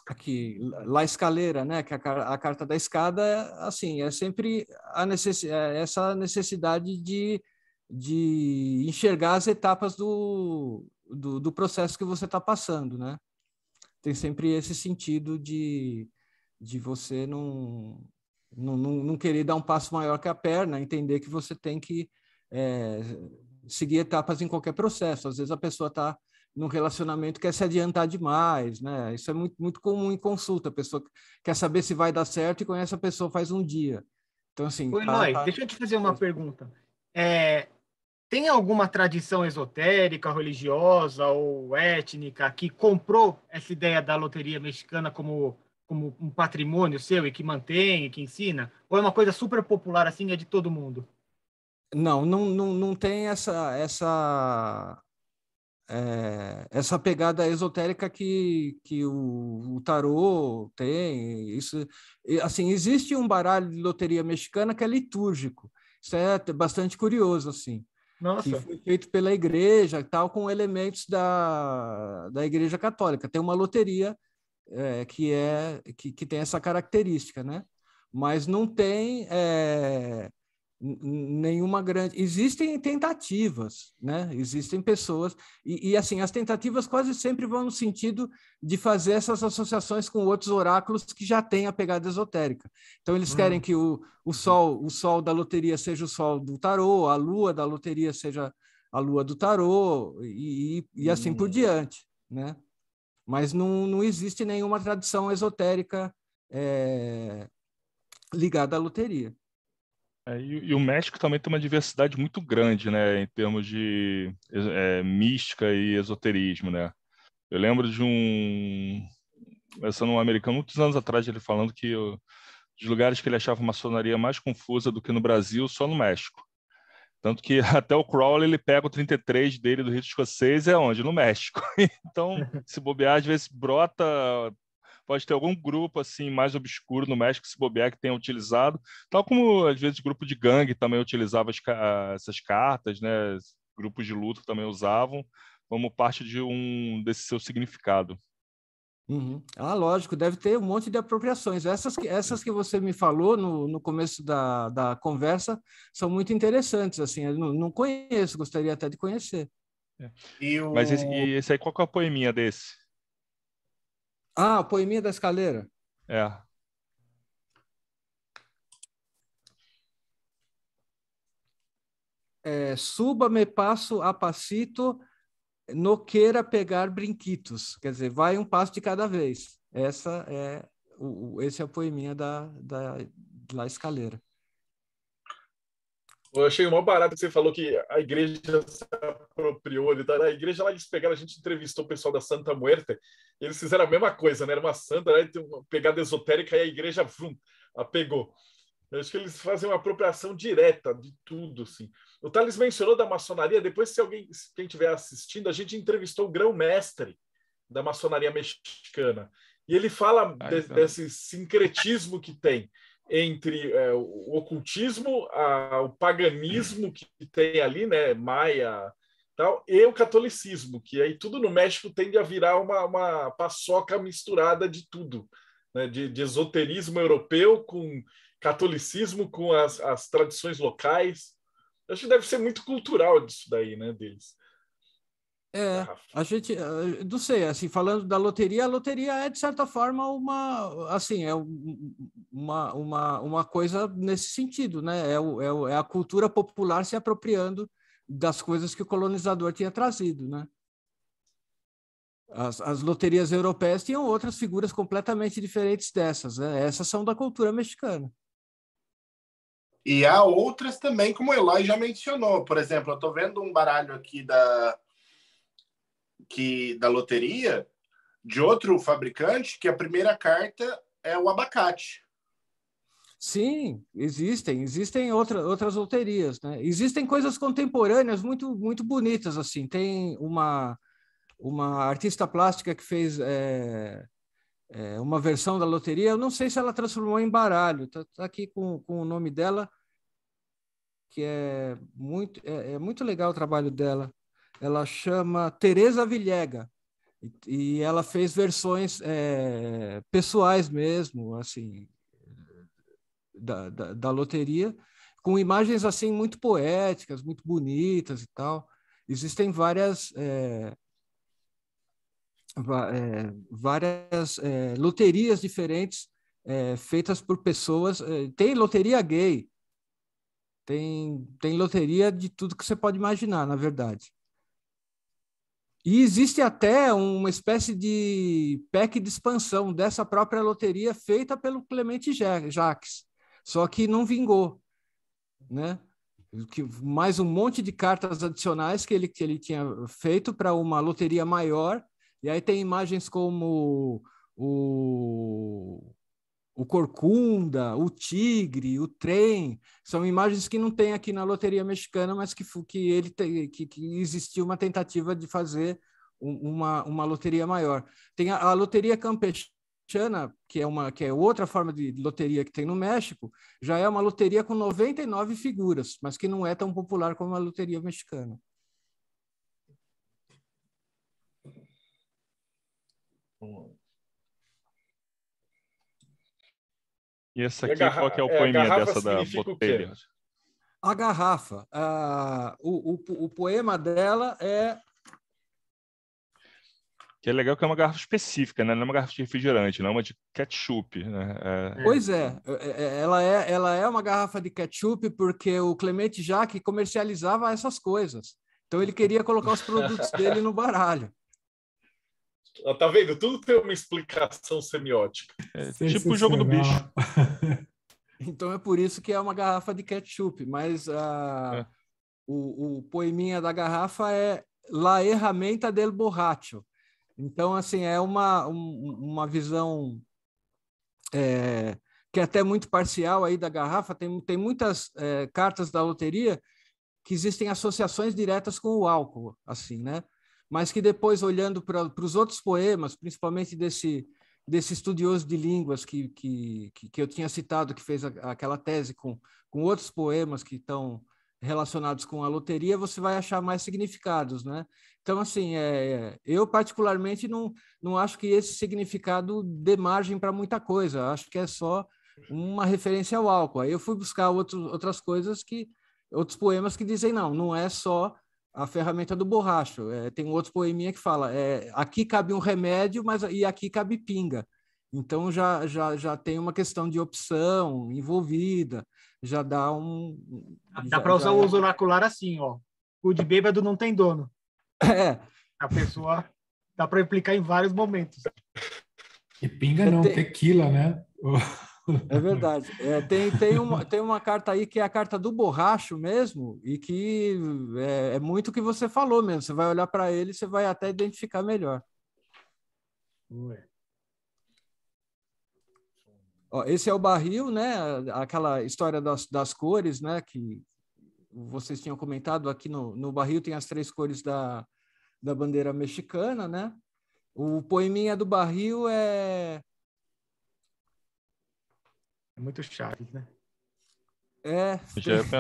Aqui, La Escalera, né? Que a carta da escada, assim, é sempre essa necessidade de enxergar as etapas do processo que você está passando, né? Tem sempre esse sentido de você não querer dar um passo maior que a perna, entender que você tem que seguir etapas em qualquer processo. Às vezes a pessoa está num relacionamento quer se adiantar demais, né? Isso é muito, muito comum em consulta. A pessoa quer saber se vai dar certo e conhece a pessoa faz um dia. Então, assim... Eloy, deixa eu te fazer uma pergunta. Tem alguma tradição esotérica, religiosa ou étnica que comprou essa ideia da loteria mexicana como um patrimônio seu e que mantém e que ensina? Ou é uma coisa super popular assim, é de todo mundo? Não tem essa pegada esotérica que o tarô tem. Isso, assim, existe um baralho de loteria mexicana que é litúrgico. Isso é bastante curioso, assim. Nossa. Que foi feito pela igreja, tal, com elementos da igreja católica. Tem uma loteria que tem essa característica, né? Mas não tem nenhuma grande... Existem tentativas, né? Existem pessoas... E, assim, as tentativas quase sempre vão no sentido de fazer essas associações com outros oráculos que já têm a pegada esotérica. Então, eles querem que o sol da loteria seja o sol do tarô, a lua da loteria seja a lua do tarô, e assim por diante, né? Mas não existe nenhuma tradição esotérica ligada à loteria. E o México também tem uma diversidade muito grande, né, em termos de mística e esoterismo, né? Eu lembro de um americano, muitos anos atrás, ele falando que os lugares que ele achava a maçonaria mais confusa do que no Brasil, só no México. Tanto que até o Crowley, ele pega o 33 dele do rito escocês, onde? No México. Então, se bobear, às vezes brota... Pode ter algum grupo assim mais obscuro no México, se bobear, que tenha utilizado, tal como às vezes grupo de gangue também utilizava essas cartas, né? Grupos de luta também usavam como parte desse seu significado. Uhum. Ah, lógico, deve ter um monte de apropriações. Essas que você me falou no começo da conversa são muito interessantes. Assim, eu não conheço, gostaria até de conhecer. Mas esse aí, qual que é a poeminha desse? Ah, a Poeminha da Escaleira. Suba me passo a passito, no queira pegar brinquitos. Quer dizer, vai um passo de cada vez. Esse é a poeminha da Escaleira. Eu achei mó barato que você falou que a igreja se apropriou. A igreja lá eles pegaram, a gente entrevistou o pessoal da Santa Muerte, eles fizeram a mesma coisa, né? Era uma santa, né? Tem uma pegada esotérica e a igreja a pegou. Eu acho que eles fazem uma apropriação direta de tudo, assim. O Thales mencionou da maçonaria, depois se quem estiver assistindo, a gente entrevistou o grão-mestre da maçonaria mexicana. E ele fala desse sincretismo que tem entre o ocultismo, o paganismo que tem ali, né, maia, tal, e o catolicismo, que aí tudo no México tende a virar uma paçoca misturada de tudo, né, de esoterismo europeu com catolicismo, com as tradições locais. Acho que deve ser muito cultural disso daí, né, deles. A gente, não sei, assim, falando da loteria, a loteria é, de certa forma, uma coisa nesse sentido, né? É a cultura popular se apropriando das coisas que o colonizador tinha trazido, né? As loterias europeias tinham outras figuras completamente diferentes dessas, né? Essas são da cultura mexicana. E há outras também, como o Eloy já mencionou. Por exemplo, eu estou vendo um baralho aqui da loteria de outro fabricante, que a primeira carta é o abacate. Sim, existem outras loterias, né? Existem coisas contemporâneas muito, muito bonitas, assim. Tem uma artista plástica que fez uma versão da loteria. Eu não sei se ela transformou em baralho. Tá aqui com o nome dela, que é muito legal o trabalho dela. Ela chama Teresa Villega e ela fez versões pessoais mesmo, assim, da loteria, com imagens assim muito poéticas, muito bonitas e tal. Existem várias loterias diferentes feitas por pessoas. Tem loteria gay, tem loteria de tudo que você pode imaginar, na verdade. E existe até uma espécie de pack de expansão dessa própria loteria feita pelo Clemente Jacques, só que não vingou, né? Mais um monte de cartas adicionais que ele tinha feito para uma loteria maior, e aí tem imagens como o corcunda, o tigre, o trem, são imagens que não tem aqui na loteria mexicana, mas que existiu uma tentativa de fazer uma loteria maior. Tem a loteria campechana, que é outra forma de loteria que tem no México, já é uma loteria com 99 figuras, mas que não é tão popular como a loteria mexicana. E essa aqui, qual que é o poeminha dessa da botelha? A garrafa. O poema dela é... Que é legal que é uma garrafa específica, né? Não é uma garrafa de refrigerante, não é uma de ketchup, né? Pois é. Ela é uma garrafa de ketchup porque o Clemente Jacques comercializava essas coisas. Então ele queria colocar os produtos dele no baralho. Tá vendo? Tudo tem uma explicação semiótica. Tipo o jogo do bicho. Então é por isso que é uma garrafa de ketchup. Mas o poeminha da garrafa é La Herramienta del Borracho. Então, assim, é uma visão que é até muito parcial aí da garrafa. Tem muitas cartas da loteria que existem associações diretas com o álcool, assim, né? Mas que depois, olhando para os outros poemas, principalmente desse estudioso de línguas que eu tinha citado, que fez aquela tese com outros poemas que relacionados com a loteria, você vai achar mais significados, né? Então, assim, eu particularmente não acho que esse significado dê margem para muita coisa. Acho que é só uma referência ao álcool. Aí eu fui buscar outras coisas outros poemas que dizem não é só a ferramenta do borracho. Tem um outro poeminha que fala, aqui cabe um remédio, e aqui cabe pinga. Então já tem uma questão de opção envolvida, já dá Dá para usar o uso oracular assim, ó. O de bêbado não tem dono. A pessoa dá para implicar em vários momentos. E pinga não, tequila, né? É verdade. Tem uma carta aí que é a carta do borracho mesmo, e que é muito o que você falou mesmo. Você vai olhar para ele, você vai até identificar melhor. Ó, esse é o barril, né? Aquela história das cores, né? Que vocês tinham comentado. Aqui no barril tem as 3 cores da bandeira mexicana, né? O poeminha do barril é muito Chaves, né?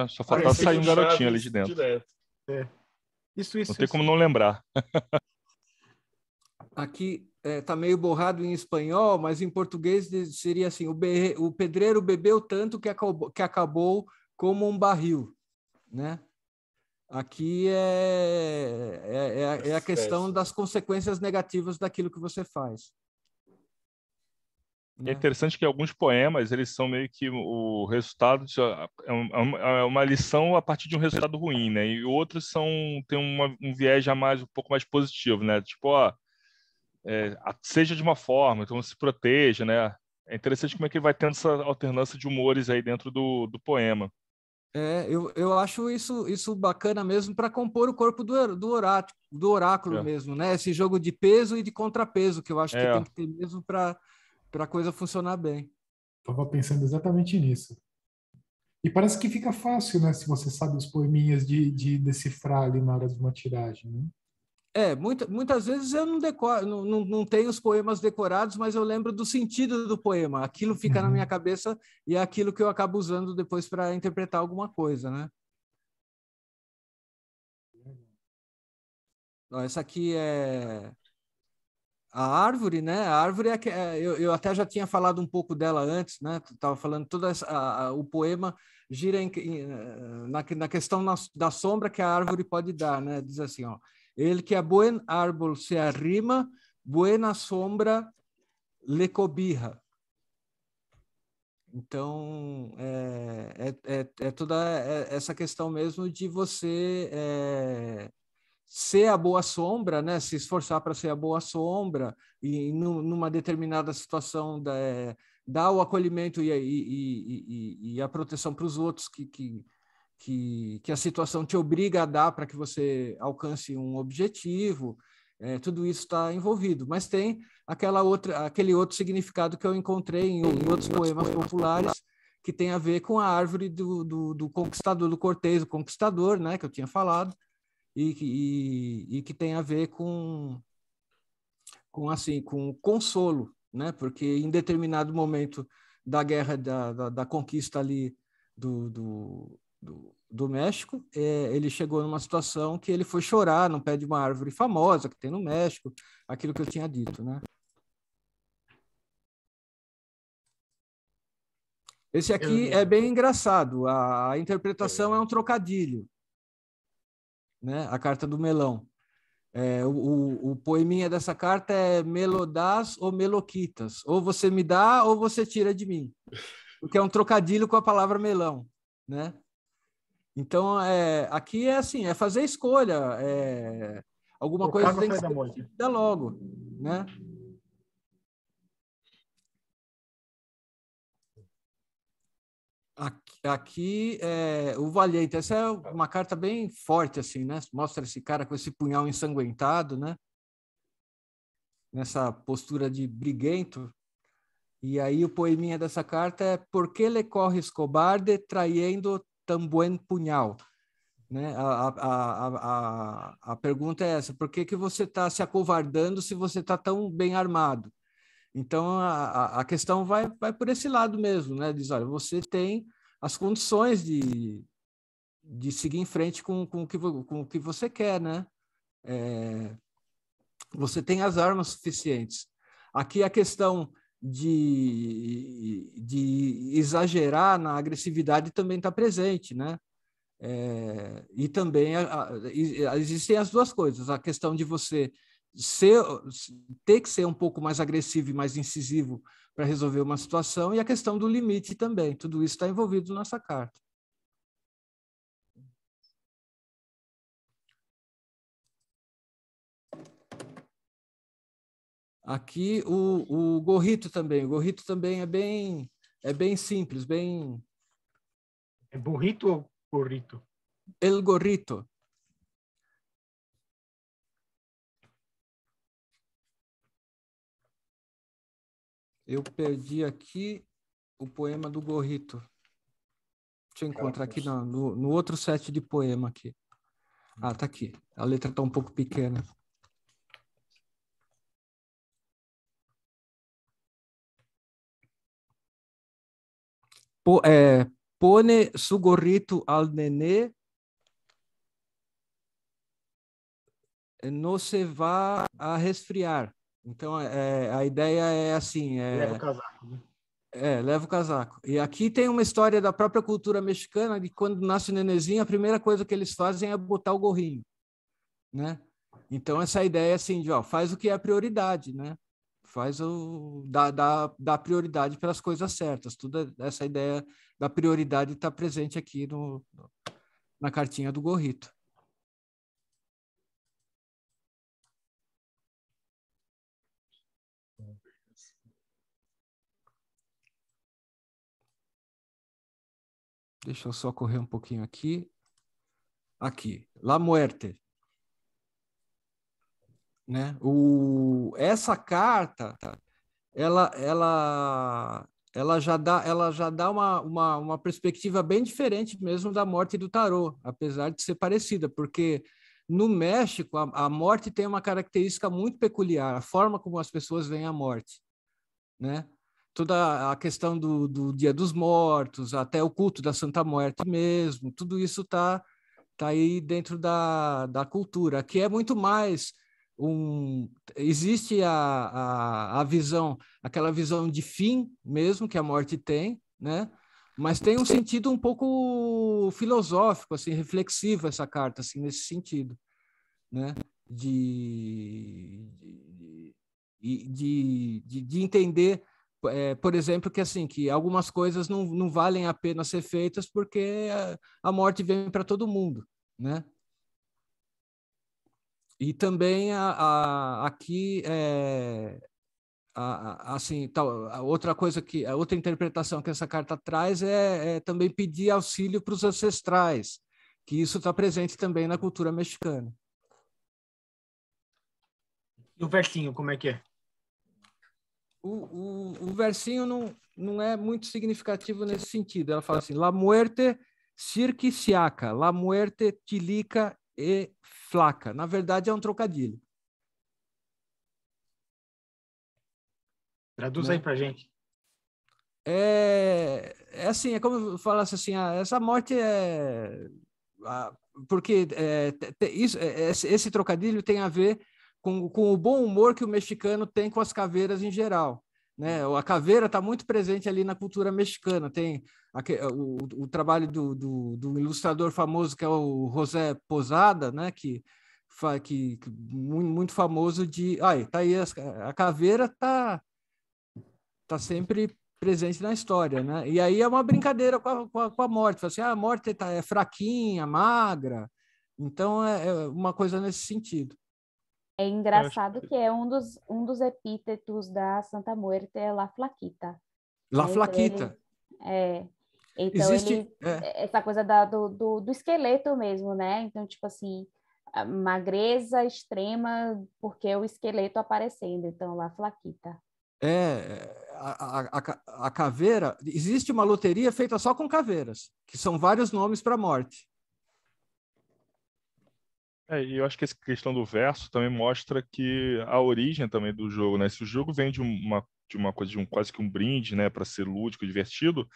Só faltava sair um garotinho ali de dentro. Isso. Não tem como não lembrar. Aqui tá meio borrado em espanhol, mas em português seria assim: o pedreiro bebeu tanto que acabou como um barril, né? Aqui é a questão das consequências negativas daquilo que você faz. É interessante que alguns poemas, eles são meio que o resultado é uma lição a partir de um resultado ruim, né? E outros têm um viés um pouco mais positivo, né? Tipo, seja de uma forma, então se proteja, né? É interessante como é que ele vai tendo essa alternância de humores aí dentro do poema. Eu acho isso bacana mesmo para compor o corpo do oráculo mesmo, né? Esse jogo de peso e de contrapeso que eu acho que tem que ter mesmo para a coisa funcionar bem. Estava pensando exatamente nisso. E parece que fica fácil, né? Se você sabe os poeminhas de decifrar ali na hora de uma tiragem, né? Muitas vezes eu não decoro, não tenho os poemas decorados, mas eu lembro do sentido do poema. Aquilo fica na minha cabeça e é aquilo que eu acabo usando depois para interpretar alguma coisa, né? Essa aqui é a árvore, né? A árvore eu até já tinha falado um pouco dela antes, né? Estava falando o poema gira na questão da sombra que a árvore pode dar, né? Diz assim, ó: el que a buen árbol se arrima, buena sombra le cobija. Então, toda essa questão mesmo de você ser a boa sombra, né? Se esforçar para ser a boa sombra e numa determinada situação dar o acolhimento e a proteção para os outros que a situação te obriga a dar para que você alcance um objetivo. Tudo isso está envolvido, mas tem aquele outro significado que eu encontrei em outros poemas populares que tem a ver com a árvore do conquistador, do Cortês, do conquistador, né, que eu tinha falado, e que tem a ver com consolo, né, porque em determinado momento da guerra, da conquista ali do México, ele chegou numa situação que ele foi chorar no pé de uma árvore famosa que tem no México, aquilo que eu tinha dito, né? Esse aqui é bem engraçado, a interpretação é um trocadilho, né? A carta do melão. O poeminha dessa carta é melodás ou meloquitas, ou você me dá ou você tira de mim, porque é um trocadilho com a palavra melão, né? Então, aqui é assim, é fazer escolha, alguma coisa tem que ser decidida logo, né? Aqui o valente, essa é uma carta bem forte, assim, né? Mostra esse cara com esse punhal ensanguentado, né? Nessa postura de briguento. E aí o poeminha dessa carta é: por que le corres cobarde traiendo tan buen punhal? Né? A pergunta é essa: por que você está se acovardando se você está tão bem armado? Então a questão vai por esse lado mesmo, né? Diz: olha, você tem as condições de seguir em frente com o que você quer, né? Você tem as armas suficientes. Aqui a questão de exagerar na agressividade também está presente, né? E também existem as duas coisas, a questão de você ter que ser um pouco mais agressivo e mais incisivo para resolver uma situação, e a questão do limite também. Tudo isso está envolvido nessa carta. Aqui o gorrito também. O gorrito também é bem simples, bem... É burrito ou gorrito? El gorrito. Eu perdi aqui o poema do gorrito. Deixa eu encontrar aqui no outro set de poema aqui. Ah, tá aqui. A letra está um pouco pequena. Pone su gorrito al nenê, no se va a resfriar. Então, a ideia é assim... Leva o casaco, né? Leva o casaco. E aqui tem uma história da própria cultura mexicana, de quando nasce o nenenzinho, a primeira coisa que eles fazem é botar o gorrinho, né? Então, essa ideia assim, de faz o que é a prioridade, né? Dá prioridade pelas coisas certas. Tudo essa ideia da prioridade está presente aqui na cartinha do gorrito. Deixa eu só correr um pouquinho aqui. Aqui, La Muerte. Né? Essa carta, ela já dá uma perspectiva bem diferente mesmo da morte do tarô, apesar de ser parecida, porque no México a morte tem uma característica muito peculiar, a forma como as pessoas veem a morte, né? Toda a questão do Dia dos Mortos, até o culto da Santa Muerte mesmo, tudo isso tá aí dentro da cultura, que é muito mais existe a visão, aquela visão de fim mesmo que a morte tem, né? Mas tem um sentido um pouco filosófico, assim, reflexivo essa carta, assim, nesse sentido, né? De entender, por exemplo, que assim, que algumas coisas não valem a pena ser feitas porque a morte vem para todo mundo, né? E também aqui assim, a outra interpretação que essa carta traz é também pedir auxílio para os ancestrais, que isso está presente também na cultura mexicana. E o versinho, como é que é? O versinho não é muito significativo nesse sentido. Ela fala assim: La muerte cirquisiaca, la muerte tilica e flaca. Na verdade, é um trocadilho. Traduz né? aí pra gente. É assim, é como eu falasse assim, essa morte porque esse trocadilho tem a ver com o bom humor que o mexicano tem com as caveiras em geral. Né? A caveira está muito presente ali na cultura mexicana. Tem o trabalho do ilustrador famoso, que é o José Posada, né? que muito famoso tá aí, a caveira tá sempre presente na história, né? E aí é uma brincadeira com a morte. Fala assim, a morte é fraquinha, magra. Então é uma coisa nesse sentido. É engraçado que é um dos epítetos da Santa Muerte é La Flaquita. La Flaquita. Então essa coisa do esqueleto mesmo, né? Então, tipo assim, a magreza extrema porque o esqueleto aparecendo. Então, La Flaquita. A caveira, existe uma loteria feita só com caveiras, que são vários nomes para a morte. E eu acho que essa questão do verso também mostra que a origem também do jogo, né? Se o jogo vem de uma coisa, quase que um brinde, né, para ser lúdico, divertido,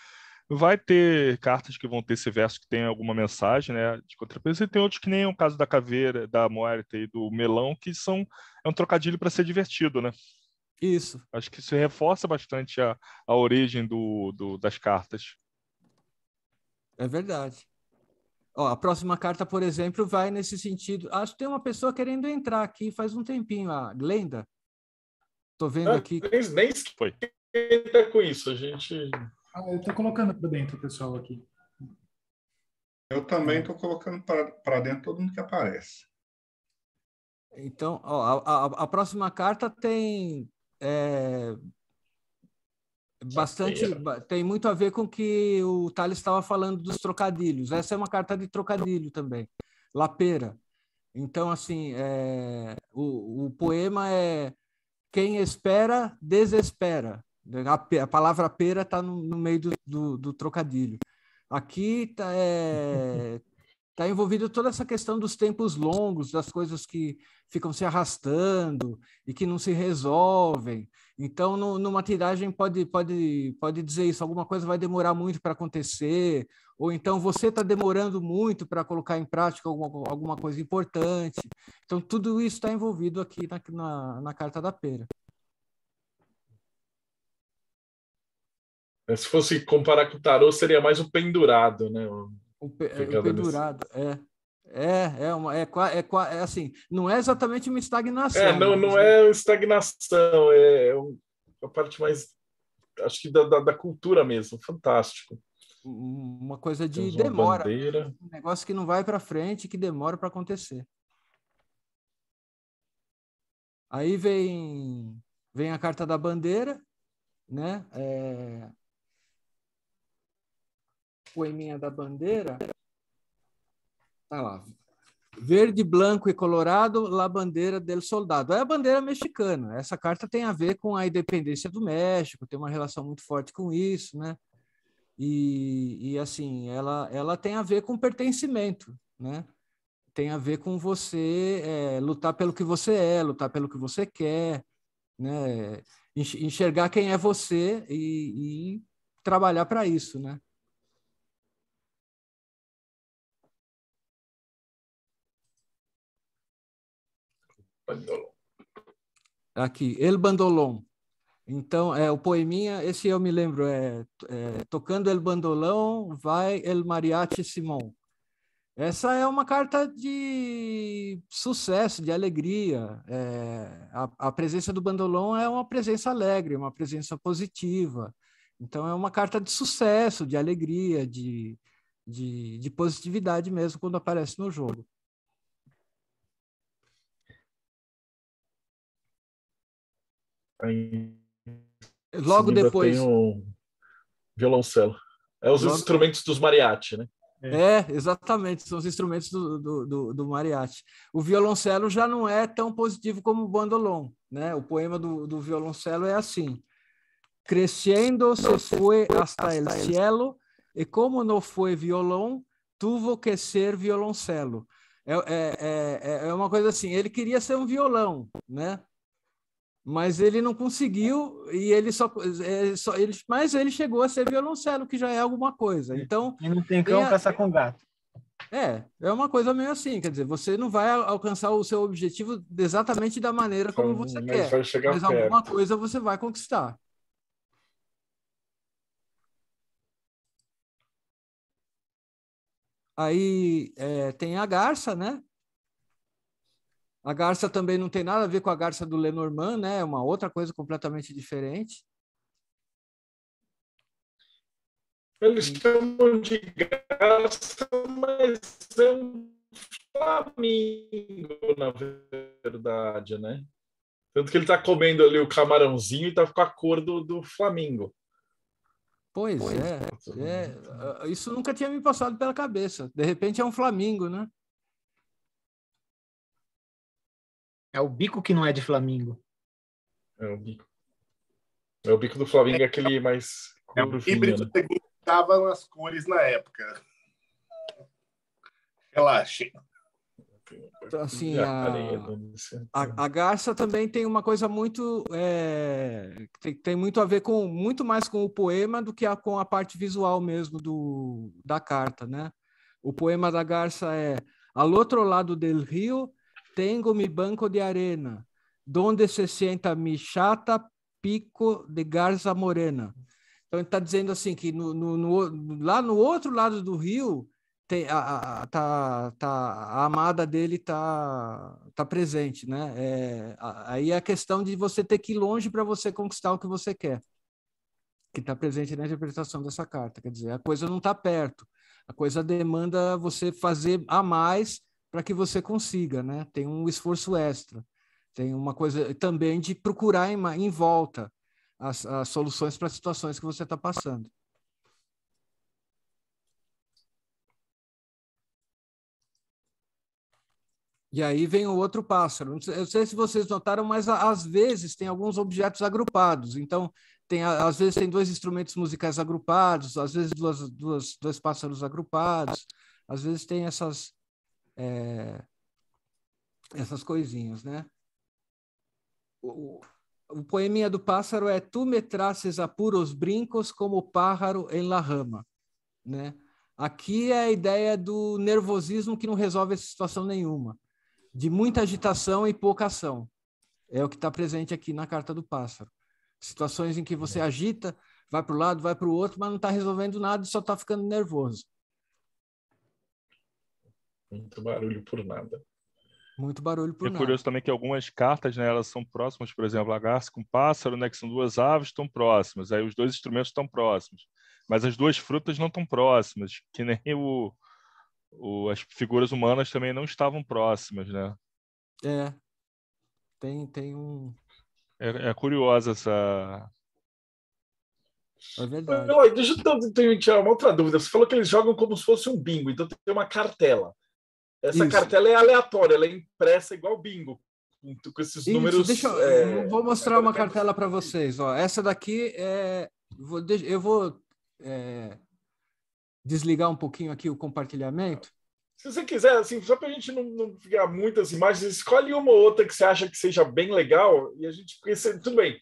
Vai ter cartas que vão ter esse verso que tem alguma mensagem, né, de contrapeso, e tem outros que nem é o caso da caveira, da moerta e do melão, que é um trocadilho para ser divertido, né? Isso. Acho que isso reforça bastante a origem das cartas. É verdade. Ó, a próxima carta, por exemplo, vai nesse sentido. Acho que tem uma pessoa querendo entrar aqui faz um tempinho, a Glenda. Estou vendo aqui. Nem esquenta com isso, a gente... Eu estou colocando para dentro o pessoal aqui. Eu também estou colocando para dentro todo mundo que aparece. Então, ó, a próxima carta tem tem muito a ver com o que o Thales estava falando dos trocadilhos. Essa é uma carta de trocadilho também. Lapera. Então, assim, o poema é quem espera, desespera. A palavra pera está no meio do trocadilho. Aqui está envolvido toda essa questão dos tempos longos, das coisas que ficam se arrastando e que não se resolvem. Então, numa tiragem pode dizer isso, alguma coisa vai demorar muito para acontecer, ou então você está demorando muito para colocar em prática alguma coisa importante. Então, tudo isso está envolvido aqui na carta da pera. Se fosse comparar com o tarô, seria mais um pendurado, né? O pendurado, é assim, não é exatamente uma estagnação. Não é estagnação, é a parte mais, acho que da cultura mesmo, fantástico. Uma coisa de demora, bandeira. Um negócio que não vai para frente, que demora para acontecer. Aí vem a carta da bandeira, né? Poeminha da bandeira, tá lá, verde, branco e colorado, la bandeira del soldado. É a bandeira mexicana. Essa carta tem a ver com a independência do México, tem uma relação muito forte com isso, né? E assim, ela tem a ver com pertencimento, né? Tem a ver com você lutar pelo que você é, lutar pelo que você quer, né? Enxergar quem é você e trabalhar para isso, né? Aqui, El Bandolón. Então, o poeminha, esse eu me lembro, tocando El Bandolão, vai El Mariachi Simón. Essa é uma carta de sucesso, de alegria. A presença do bandolão é uma presença alegre, uma presença positiva. Então, é uma carta de sucesso, de alegria, de positividade mesmo quando aparece no jogo. Logo depois tem o violoncelo. Os instrumentos dos mariachi, né? Exatamente, são os instrumentos do mariachi. O violoncelo já não é tão positivo como o bandolón, né? O poema do violoncelo é assim: crescendo se fue hasta el cielo e como no fue violón, tuvo que ser violoncelo. É uma coisa assim, ele queria ser um violão, né? Mas ele não conseguiu e mas ele chegou a ser violoncelo, que já é alguma coisa. Então, e não tem cão caçar com gato. É uma coisa meio assim, quer dizer, você não vai alcançar o seu objetivo exatamente da maneira como você quer, mas alguma coisa você vai conquistar. Aí tem a garça, né? A garça também não tem nada a ver com a garça do Lenormand, né? É uma outra coisa completamente diferente. Eles chamam de garça, mas é um flamingo, na verdade, né? Tanto que ele está comendo ali o camarãozinho e está com a cor do flamingo. Pois isso nunca tinha me passado pela cabeça. De repente é um flamingo, né? É o bico que não é de flamingo. É o bico. O bico do flamingo é aquele mais... o híbrido que estavam as cores na época. Relaxem. assim, a garça também tem uma coisa muito tem muito a ver com muito mais com o poema do que com a parte visual mesmo da carta, né? O poema da garça é: al otro lado del río tengo mi banco de arena, donde se sienta mi chata pico de garza morena. Então ele está dizendo assim que lá no outro lado do rio tem a amada dele tá presente, né? Aí é a questão de você ter que ir longe para você conquistar o que você quer, que está presente na interpretação dessa carta. Quer dizer, a coisa não está perto, a coisa demanda você fazer a mais para que você consiga, né? Tem um esforço extra, tem uma coisa também de procurar em volta as soluções para as situações que você está passando. E aí vem o outro pássaro. Eu não sei se vocês notaram, mas às vezes tem alguns objetos agrupados. Então, às vezes tem 2 instrumentos musicais agrupados, às vezes dois pássaros agrupados, às vezes tem essas coisinhas, né? O poeminha do pássaro é: tu me traces a puros brincos como pájaro em la rama, né? Aqui é a ideia do nervosismo que não resolve essa situação nenhuma, de muita agitação e pouca ação. É o que está presente aqui na carta do pássaro. Situações em que você agita, vai para o lado, vai para o outro, mas não está resolvendo nada e só está ficando nervoso. Muito barulho por nada. Muito barulho por nada. É curioso também que algumas cartas, né, elas são próximas, por exemplo, a garça com pássaro, né, que são 2 aves, estão próximas. Aí os 2 instrumentos estão próximos. Mas as 2 frutas não estão próximas, que nem as figuras humanas também não estavam próximas, né? Tem um... É curiosa essa... É verdade. Deixa eu tirar uma outra dúvida. Você falou que eles jogam como se fosse um bingo, então tem uma cartela. Essa cartela é aleatória, ela é impressa igual bingo, com esses números... Eu vou mostrar uma cartela para vocês. Ó, essa daqui eu vou desligar um pouquinho aqui o compartilhamento. Se você quiser, assim, só para a gente não ficar muitas imagens, escolhe uma ou outra que você acha que seja bem legal e a gente... Tudo bem.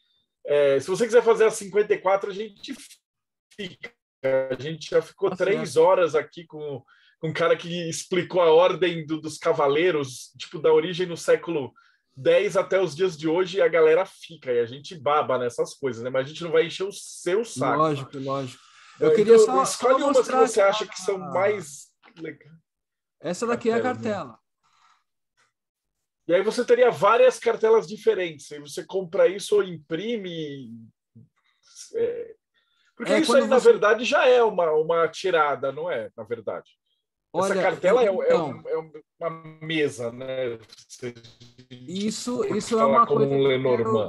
Se você quiser fazer a 54, a gente fica. A gente já ficou 3 horas aqui com um cara que explicou a ordem dos cavaleiros, tipo, da origem no século X até os dias de hoje, e a galera fica, e a gente baba nessas coisas, né? Mas a gente não vai encher o seu saco. Lógico. Eu queria então, escolhe só umas que você acha que são mais legais. Essa daqui é a cartela. E aí você teria várias cartelas diferentes. Aí você compra isso ou imprime. Porque isso aí, na verdade, já é uma tirada, não é? Na verdade. Essa cartela é uma mesa, né? Isso é uma coisa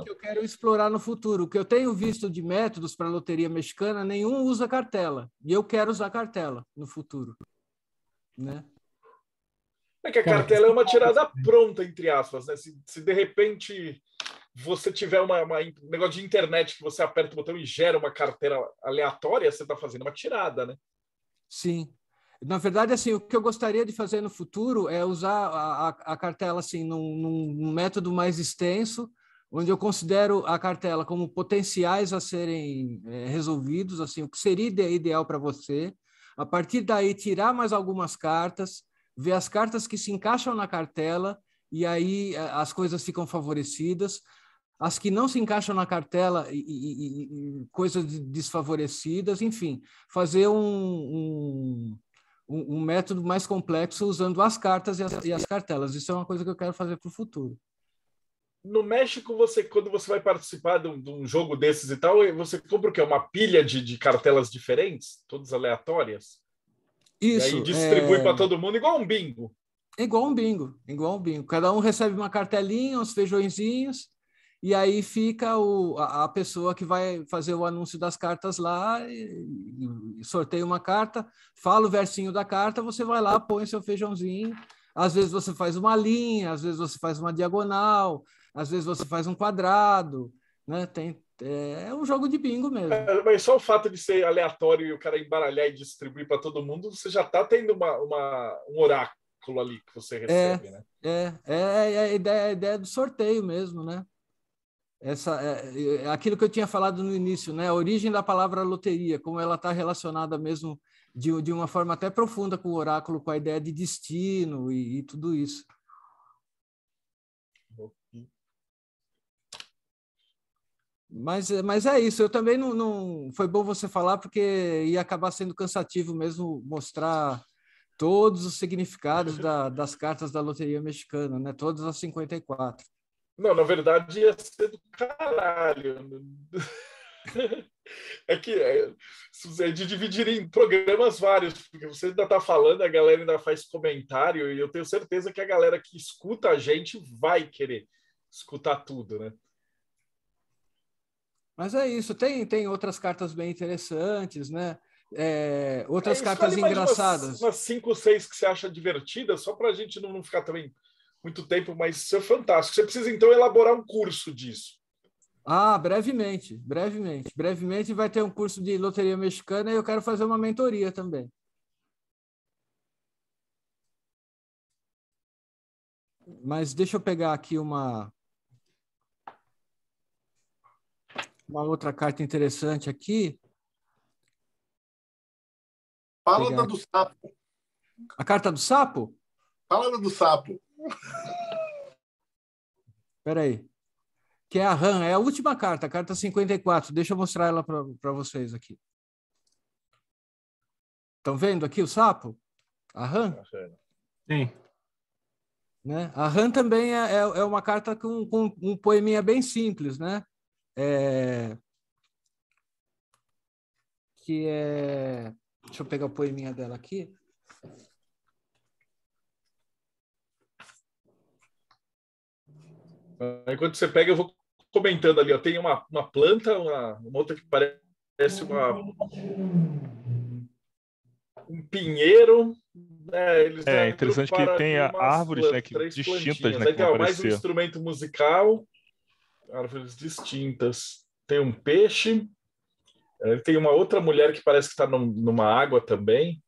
que eu quero explorar no futuro. O que eu tenho visto de métodos para a loteria mexicana, nenhum usa cartela. E eu quero usar cartela no futuro. Né? É que a cartela é uma tirada pronta, entre aspas, né? Se de repente você tiver um negócio de internet que você aperta o botão e gera uma carteira aleatória, você está fazendo uma tirada, né? Sim. Na verdade, assim, o que eu gostaria de fazer no futuro é usar a cartela assim, num método mais extenso, onde eu considero a cartela como potenciais a serem resolvidos, assim, o que seria ideal para você. A partir daí, tirar mais algumas cartas, ver as cartas que se encaixam na cartela, e aí as coisas ficam favorecidas. As que não se encaixam na cartela e coisas desfavorecidas, enfim, fazer um método mais complexo usando as cartas e as cartelas. Isso é uma coisa que eu quero fazer para o futuro. No México, quando você vai participar de um jogo desses e tal, você compra o quê? Uma pilha de cartelas diferentes, todas aleatórias? Isso. E aí distribui para todo mundo igual um bingo. Igual um bingo. Cada um recebe uma cartelinha, uns feijõezinhos, e aí fica a pessoa que vai fazer o anúncio das cartas lá, e sorteia uma carta, fala o versinho da carta, você vai lá, põe seu feijãozinho. Às vezes você faz uma linha, às vezes você faz uma diagonal, às vezes você faz um quadrado, né? É um jogo de bingo mesmo. Mas só o fato de ser aleatório e o cara embaralhar e distribuir para todo mundo, você já está tendo um oráculo oráculo ali que você recebe, né? É a ideia do sorteio mesmo, né? Aquilo que eu tinha falado no início, né? A origem da palavra loteria, como ela está relacionada mesmo de uma forma até profunda com o oráculo, com a ideia de destino e tudo isso. Mas é isso, eu também não... Foi bom você falar, porque ia acabar sendo cansativo mesmo mostrar todos os significados das cartas da loteria mexicana, né? Todas as 54. Não, na verdade ia ser do caralho. É que é de dividir em programas vários, porque você ainda está falando, a galera ainda faz comentário, e eu tenho certeza que a galera que escuta a gente vai querer escutar tudo, né? Mas é isso, tem outras cartas bem interessantes, né? Outras cartas engraçadas. Umas 5 ou 6 que você acha divertidas, só para a gente não ficar também muito tempo, mas isso é fantástico. Você precisa, então, elaborar um curso disso. Brevemente. Brevemente vai ter um curso de loteria mexicana e eu quero fazer uma mentoria também. Mas deixa eu pegar aqui uma outra carta interessante aqui. Fala da do sapo. A carta do sapo? Fala da do sapo. Espera aí. Que é a RAM, é a última carta, a carta 54. Deixa eu mostrar ela para vocês aqui. Estão vendo aqui o sapo? A RAM? Sim. Né? A RAM também é uma carta com um poeminha bem simples, né? Que é... Deixa eu pegar o poeminha dela aqui. Enquanto você pega, eu vou comentando ali. Ó. Tem uma planta, uma outra que parece um pinheiro. É interessante que tem árvores, né, distintas, né, que vão mais um instrumento musical, árvores distintas. Tem um peixe. Tem uma outra mulher que parece que está numa água também.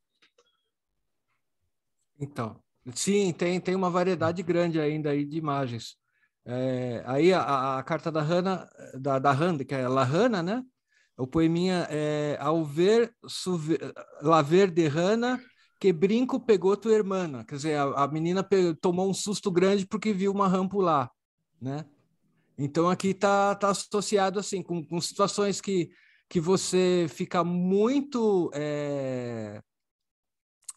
Então, sim, tem uma variedade grande ainda aí de imagens. Aí a carta da Hannah, da Hannah, que é La Hannah, né? O poeminha é ao ver la ver de Hannah, que brinco pegou tua irmã. Quer dizer, a menina tomou um susto grande porque viu uma rã pular, né? Então aqui tá associado assim com situações que você fica muito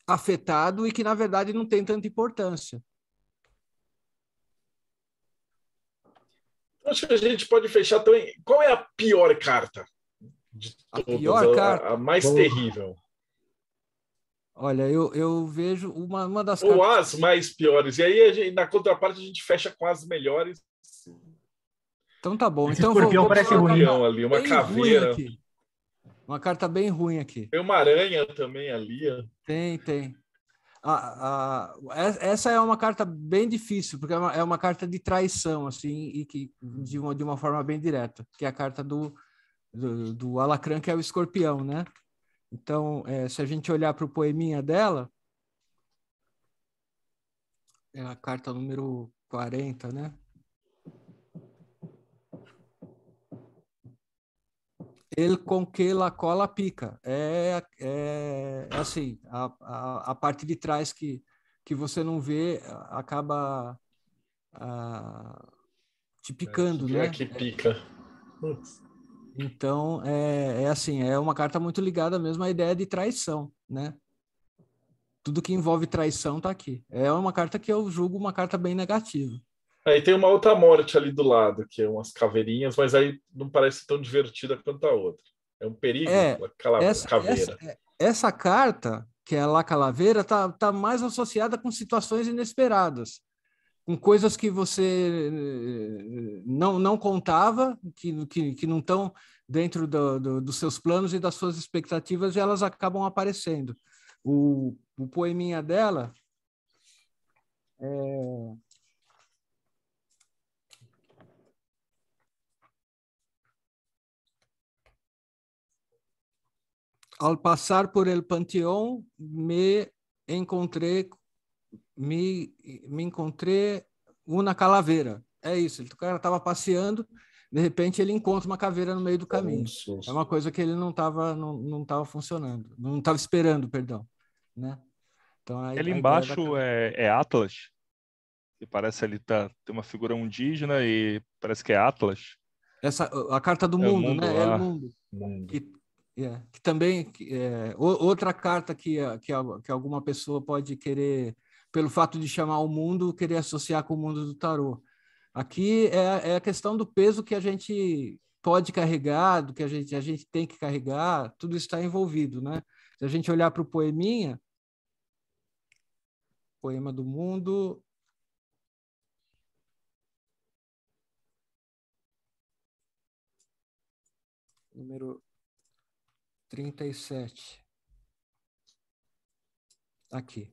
afetado e que na verdade não tem tanta importância. Acho que a gente pode fechar também. Qual é a pior carta de todas? A pior carta? A mais terrível. Olha, eu vejo uma das Ou cartas... as mais piores. E aí, na contraparte, a gente fecha com as melhores. Então tá bom. Esse então escorpião parece ruim. Ali, uma caveira. Uma carta bem ruim aqui. Tem uma aranha também ali. Tem. Essa é uma carta bem difícil, porque é uma carta de traição, assim, e que de uma forma bem direta, que é a carta do alacrã, que é o escorpião, né? Então, se a gente olhar para o poeminha dela, é a carta número 40, né? El com que la cola pica. Assim, a parte de trás que você não vê acaba te picando, né? Que pica. Então, assim, é uma carta muito ligada mesmo à ideia de traição, né? Tudo que envolve traição está aqui. É uma carta que eu julgo uma carta bem negativa. Aí tem uma outra morte ali do lado, que é umas caveirinhas, mas aí não parece tão divertida quanto a outra. É um perigo aquela caveira. Essa carta, que é a La Calaveira, tá mais associada com situações inesperadas, com coisas que você não contava, que não estão dentro dos seus planos e das suas expectativas, e elas acabam aparecendo. O poeminha dela Al passar por el panteón, me encontré me encontrei uma calavera. É isso, o cara estava passeando, de repente ele encontra uma caveira no meio do caminho. É uma coisa que ele não estava funcionando, não estava esperando, perdão. Né? Então, ali embaixo é Atlas, que parece ali tem uma figura indígena e parece que é Atlas. A carta do mundo, né? É o mundo. Que também outra carta que alguma pessoa pode querer, pelo fato de chamar o mundo, querer associar com o mundo do tarô. Aqui é a questão do peso que a gente pode carregar, do que a gente tem que carregar, tudo está envolvido, né? Se a gente olhar para o poema do mundo, número 37. Aqui.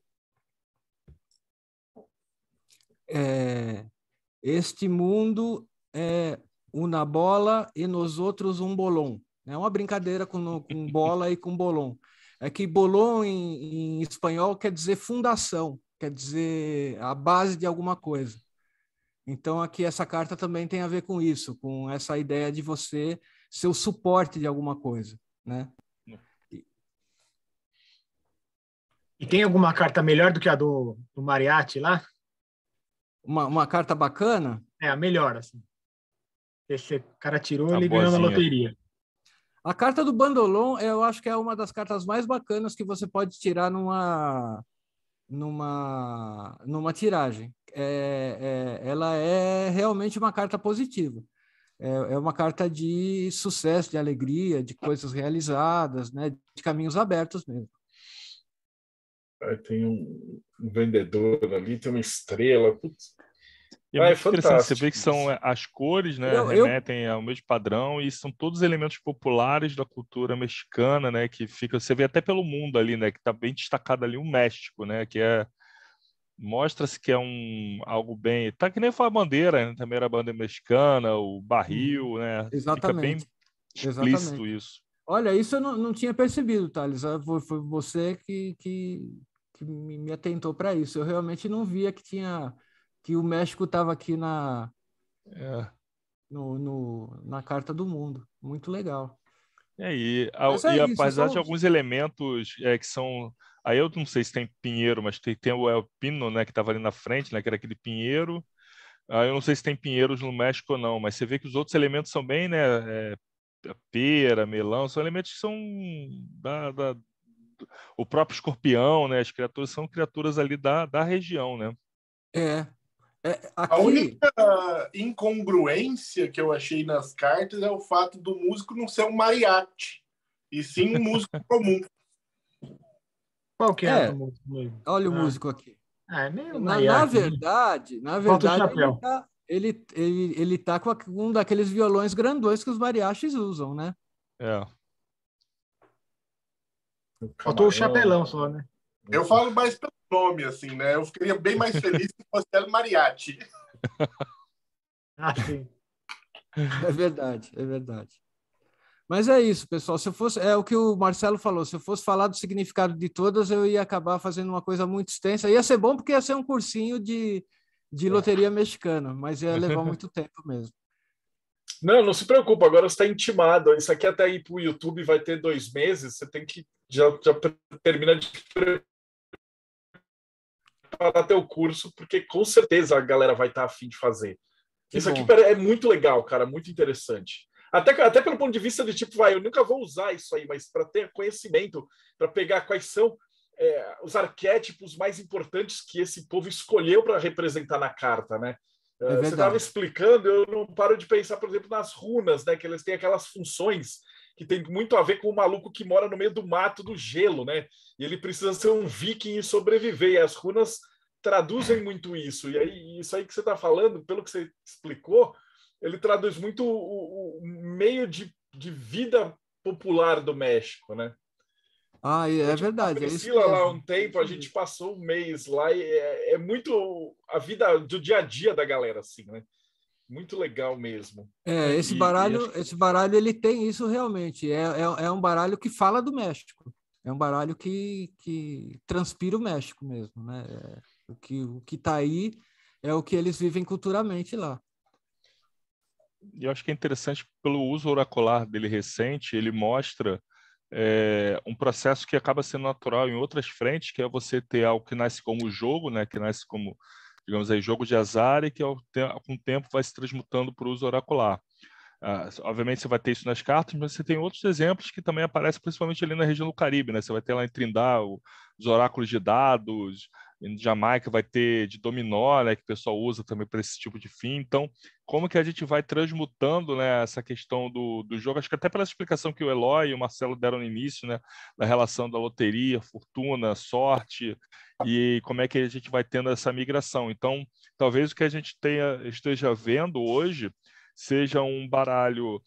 Este mundo é uma bola e nos outros um bolão. É uma brincadeira com bola e com bolão. É que bolão em espanhol quer dizer fundação, quer dizer a base de alguma coisa. Então, aqui essa carta também tem a ver com isso, com essa ideia de você ser o suporte de alguma coisa, né? E tem alguma carta melhor do que a do Mariachi lá? Uma carta bacana? É, a melhor, assim. Esse cara tirou, ele ganhou na loteria. A carta do Bandolon, eu acho que é uma das cartas mais bacanas que você pode tirar numa tiragem. Ela é realmente uma carta positiva. É uma carta de sucesso, de alegria, de coisas realizadas, né? De caminhos abertos mesmo. Tem um vendedor ali, tem uma estrela. Putz. É muito interessante. Você vê que são as cores, né, remetem ao mesmo padrão e são todos elementos populares da cultura mexicana, né, que fica, você vê até pelo mundo ali, né, que está bem destacado ali o México, né, que mostra-se que é algo bem, tá que nem foi a bandeira, né, também era a bandeira mexicana, o barril, né, exatamente. Fica bem explícito isso. Olha, isso eu não tinha percebido, Thales. Foi você que me atentou para isso. Eu realmente não via que o México estava aqui na Carta do Mundo. Muito legal. Apesar de alguns elementos que são... Aí eu não sei se tem pinheiro, mas tem o pino, né, que estava ali na frente, né, que era aquele pinheiro. Eu não sei se tem pinheiros no México ou não, mas você vê que os outros elementos são bem, né, pera, melão, são elementos que são o próprio escorpião, né, as criaturas são criaturas ali da região, né. Aqui... A única incongruência que eu achei nas cartas é o fato do músico não ser um mariachi, e sim um músico comum. Qual que é o músico? Olha o músico aqui. É meio na verdade, ele tá com um daqueles violões grandões que os mariachis usam, né? Faltou o chapelão só, né? Eu falo mais pelo nome, assim, né? Eu ficaria bem mais feliz se fosse El Mariachi. Sim. É verdade. Mas é isso, pessoal. Se eu fosse, é o que o Marcelo falou, se eu fosse falar do significado de todas, eu ia acabar fazendo uma coisa muito extensa. Ia ser bom porque ia ser um cursinho de loteria mexicana, mas ia levar muito tempo mesmo. Não se preocupa, agora você está intimado. Isso aqui até ir para o YouTube vai ter 2 meses, você tem que já terminar de preparar teu curso, porque com certeza a galera vai estar a fim de fazer. Isso aqui é muito legal, cara, muito interessante. Até pelo ponto de vista de tipo, eu nunca vou usar isso aí, mas para ter conhecimento, para pegar quais são os arquétipos mais importantes que esse povo escolheu para representar na carta, né? Você estava explicando, eu não paro de pensar, por exemplo, nas runas, né? Que eles têm aquelas funções que tem muito a ver com o maluco que mora no meio do mato do gelo, né? E ele precisa ser um viking e sobreviver. E as runas traduzem muito isso. E aí, isso aí que você está falando, pelo que você explicou, ele traduz muito o meio de vida popular do México, né? É verdade. Priscila lá um tempo, a gente passou um mês lá e é muito a vida do dia a dia da galera, assim, né? Muito legal mesmo. Esse baralho ele tem isso realmente. É um baralho que fala do México. É um baralho que transpira o México mesmo, né? O que está aí é o que eles vivem culturalmente lá. E eu acho que é interessante, pelo uso oracular dele recente, ele mostra um processo que acaba sendo natural em outras frentes, que é você ter algo que nasce como jogo, né, que nasce como, digamos aí, jogo de azar e que com o tempo vai se transmutando para o uso oracular. Obviamente você vai ter isso nas cartas, mas você tem outros exemplos que também aparecem principalmente ali na região do Caribe, né? Você vai ter lá em Trindade os oráculos de dados, em Jamaica vai ter de dominó, né, que o pessoal usa também para esse tipo de fim. Então, como que a gente vai transmutando, né, essa questão do jogo? Acho que até pela explicação que o Eloy e o Marcelo deram no início, né, da relação da loteria, fortuna, sorte, e como é que a gente vai tendo essa migração. Então, talvez o que a gente esteja vendo hoje seja um baralho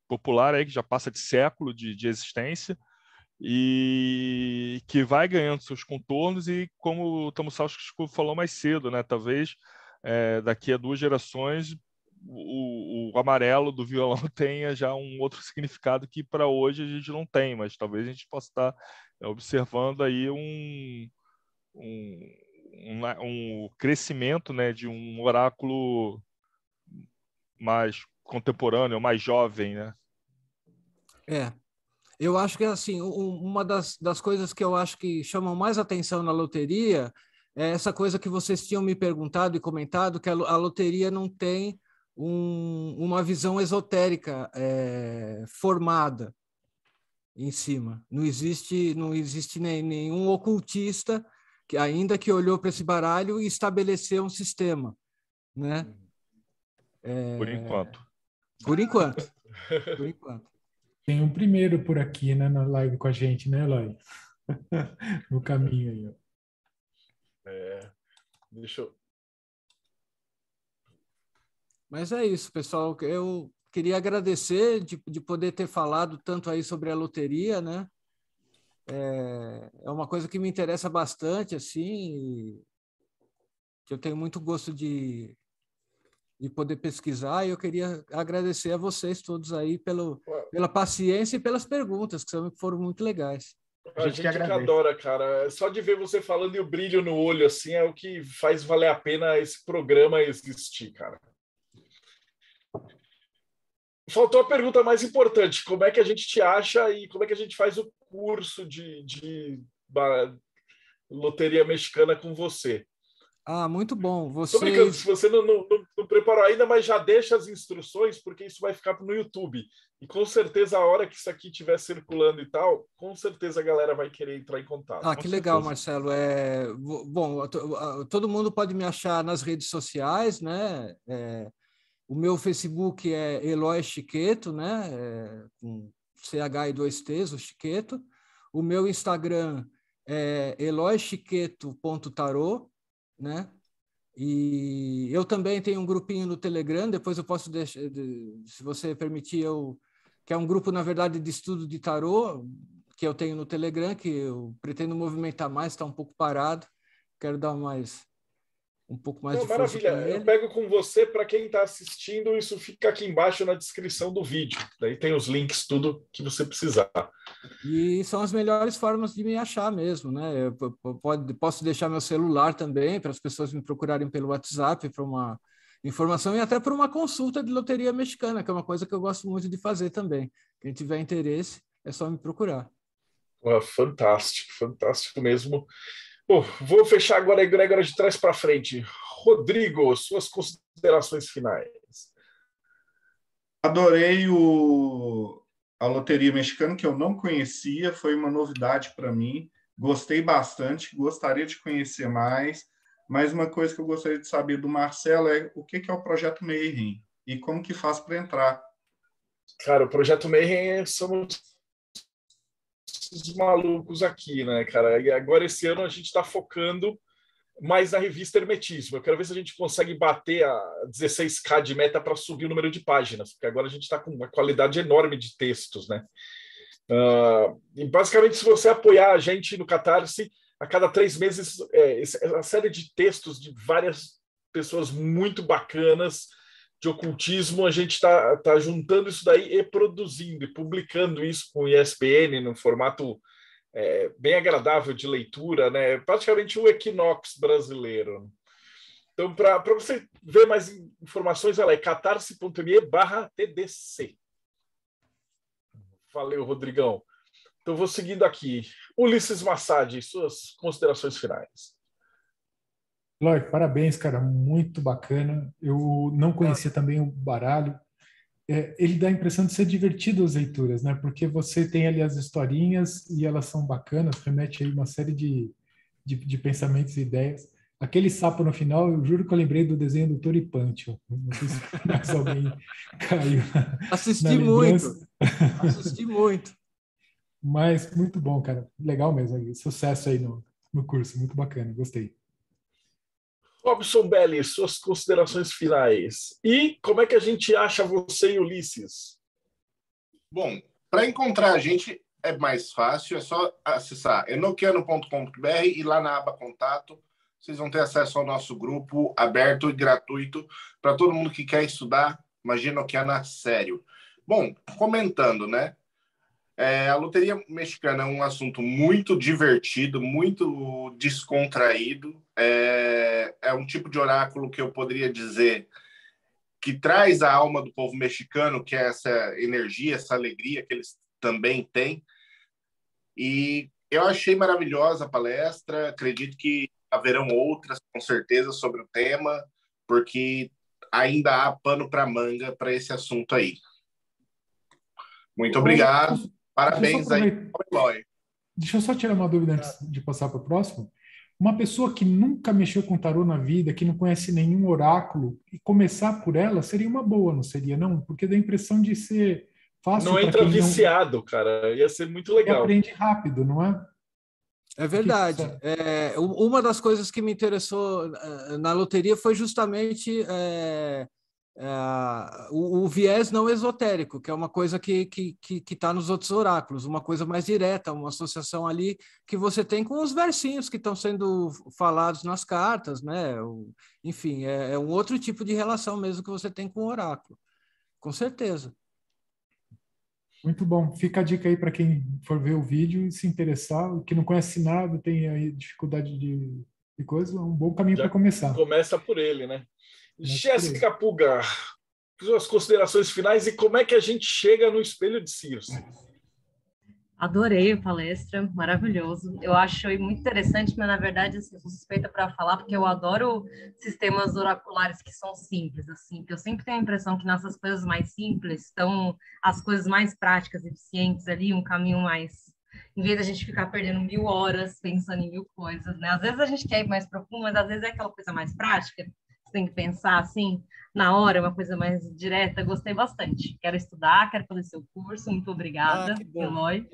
popular aí, que já passa de século de existência, e que vai ganhando seus contornos e, como o Tomaslavski falou mais cedo, né, talvez daqui a 2 gerações o amarelo do violão tenha já um outro significado que para hoje a gente não tem, mas talvez a gente possa estar observando aí um crescimento, né, de um oráculo mais contemporâneo, mais jovem, né? Eu acho que, assim, uma das coisas que eu acho que chamam mais atenção na loteria é essa coisa que vocês tinham me perguntado e comentado, que a loteria não tem uma visão esotérica formada em cima. Não existe nenhum ocultista que, ainda que olhou para esse baralho e estabeleceu um sistema, né? Por enquanto. Por enquanto. Por enquanto. Tem um primeiro por aqui, né, na live com a gente, né, Eloy? No caminho aí, ó. Deixa eu... Mas é isso, pessoal. Eu queria agradecer de poder ter falado tanto aí sobre a loteria, né? É uma coisa que me interessa bastante, assim, que eu tenho muito gosto de poder pesquisar, e eu queria agradecer a vocês todos aí pela paciência e pelas perguntas, que foram muito legais. A gente que adora, cara. Só de ver você falando e o brilho no olho, assim, é o que faz valer a pena esse programa existir, cara. Faltou a pergunta mais importante. Como é que a gente te acha e como é que a gente faz o curso de loteria mexicana com você? Muito bom. Tô brincando, se você não preparou ainda, mas já deixa as instruções, porque isso vai ficar no YouTube. E com certeza, a hora que isso aqui estiver circulando e tal, com certeza a galera vai querer entrar em contato. Que legal, Marcelo. Bom, todo mundo pode me achar nas redes sociais, né? O meu Facebook é Eloy Chiqueto, né? Com CH e 2 T's, o Chiqueto. O meu Instagram é eloychiqueto.tarot, né? E eu também tenho um grupinho no Telegram, depois eu posso deixar, se você permitir, que é um grupo, na verdade, de estudo de tarô, que eu tenho no Telegram, que eu pretendo movimentar mais, está um pouco parado, quero dar um pouco mais de força. Maravilha, eu pego com você, para quem está assistindo, isso fica aqui embaixo na descrição do vídeo, daí tem os links, tudo que você precisar. E são as melhores formas de me achar mesmo, né? Eu posso deixar meu celular também para as pessoas me procurarem pelo WhatsApp para uma informação e até para uma consulta de loteria mexicana, que é uma coisa que eu gosto muito de fazer também. Quem tiver interesse, é só me procurar. Fantástico, fantástico mesmo. Bom, vou fechar agora a egrégora de trás para frente. Rodrigo, suas considerações finais. Adorei a loteria mexicana, que eu não conhecia, foi uma novidade para mim. Gostei bastante, gostaria de conhecer mais. Mas uma coisa que eu gostaria de saber do Marcelo é o que é o Projeto Mayhem e como que faz para entrar. Cara, o Projeto Mayhem somos os malucos aqui, né, cara? E agora, esse ano, a gente está focando mais na revista Hermetismo. Eu quero ver se a gente consegue bater a 16K de meta para subir o número de páginas, porque agora a gente está com uma qualidade enorme de textos, né? E basicamente, se você apoiar a gente no Catarse, a cada 3 meses, a série de textos de várias pessoas muito bacanas de ocultismo, a gente está juntando isso daí e produzindo e publicando isso com o ISBN no formato bem agradável de leitura, né? Praticamente o Equinox brasileiro. Então, para você ver mais informações, ela é catarse.me/TDC. Valeu, Rodrigão. Então, vou seguindo aqui. Ulisses Massad, suas considerações finais. Eloy, parabéns, cara, muito bacana. Eu não conhecia também o baralho. Ele dá a impressão de ser divertido as leituras, né? Porque você tem ali as historinhas e elas são bacanas, remete aí uma série de pensamentos e ideias. Aquele sapo no final, eu juro que eu lembrei do desenho do Toripancho. Não sei se mais alguém caiu Assisti muito. Mas muito bom, cara. Legal mesmo. Sucesso aí no curso. Muito bacana. Gostei. Robson Belli, suas considerações finais. E como é que a gente acha você e Ulisses? Bom, para encontrar a gente é mais fácil, é só acessar enoquiano.com.br e lá na aba Contato vocês vão ter acesso ao nosso grupo aberto e gratuito para todo mundo que quer estudar magia enoquiana sério. Bom, comentando, né? A loteria mexicana é um assunto muito divertido, muito descontraído. É um tipo de oráculo que eu poderia dizer que traz a alma do povo mexicano, que é essa energia, essa alegria que eles também têm. E eu achei maravilhosa a palestra. Acredito que haverão outras, com certeza, sobre o tema, porque ainda há pano para manga para esse assunto aí. Muito obrigado. Parabéns aí, Eloy. Deixa eu só tirar uma dúvida antes de passar para o próximo. Uma pessoa que nunca mexeu com tarô na vida, que não conhece nenhum oráculo, e começar por ela seria uma boa, não seria, não? Porque dá a impressão de ser fácil. Não entra viciado, cara. Ia ser muito legal. E aprende rápido, não é? É verdade. Uma das coisas que me interessou na loteria foi justamente o viés não esotérico, que é uma coisa que está nos outros oráculos, uma coisa mais direta, uma associação ali que você tem com os versinhos que estão sendo falados nas cartas, né? Enfim, é um outro tipo de relação mesmo que você tem com o oráculo, com certeza. Muito bom. Fica a dica aí para quem for ver o vídeo e se interessar, que não conhece nada, tem aí dificuldade de coisa, é um bom caminho para começar. Começa por ele, né? Jéssica Puga, suas considerações finais e como é que a gente chega no espelho de Circe? Adorei a palestra, maravilhoso. Eu achei muito interessante, mas na verdade assim, eu sou suspeita para falar, porque eu adoro sistemas oraculares que são simples, assim, que eu sempre tenho a impressão que nessas coisas mais simples estão as coisas mais práticas, eficientes ali, um caminho mais... Em vez de a gente ficar perdendo 1000 horas pensando em 1000 coisas, né? Às vezes a gente quer ir mais profundo, mas às vezes é aquela coisa mais prática, você tem que pensar assim, na hora, uma coisa mais direta. Gostei bastante. Quero estudar, quero fazer seu curso. Muito obrigada, Eloy.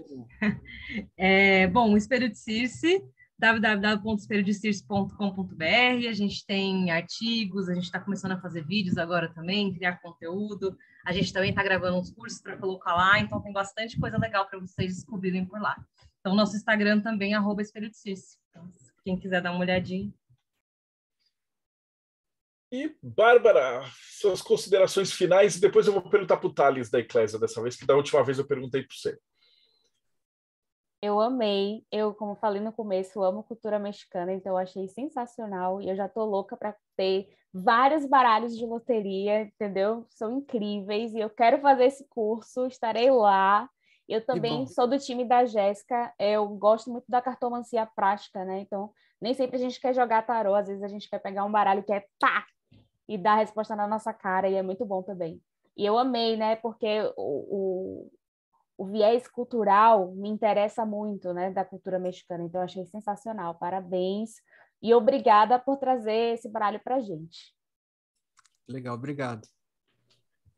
Bom, o Espelho de Circe, www.espelhodecirce.com.br. A gente tem artigos, a gente está começando a fazer vídeos agora também, criar conteúdo. A gente também está gravando uns cursos para colocar lá, então tem bastante coisa legal para vocês descobrirem por lá. Então, nosso Instagram também é @espelhodecirce. Então, quem quiser dar uma olhadinha. E, Bárbara, suas considerações finais, e depois eu vou perguntar para o Thales da Eclésia dessa vez, que da última vez eu perguntei para você. Eu amei, como falei no começo, eu amo cultura mexicana, então eu achei sensacional, e eu já tô louca para ter vários baralhos de loteria, entendeu? São incríveis, e eu quero fazer esse curso, estarei lá. Eu também sou do time da Jéssica, eu gosto muito da cartomancia prática, né? Então, nem sempre a gente quer jogar tarô, às vezes a gente quer pegar um baralho que é pá! E dar a resposta na nossa cara, e é muito bom também. E eu amei, né? Porque o viés cultural me interessa muito, né? Da cultura mexicana. Então, eu achei sensacional. Parabéns. E obrigada por trazer esse baralho para a gente. Legal, obrigado.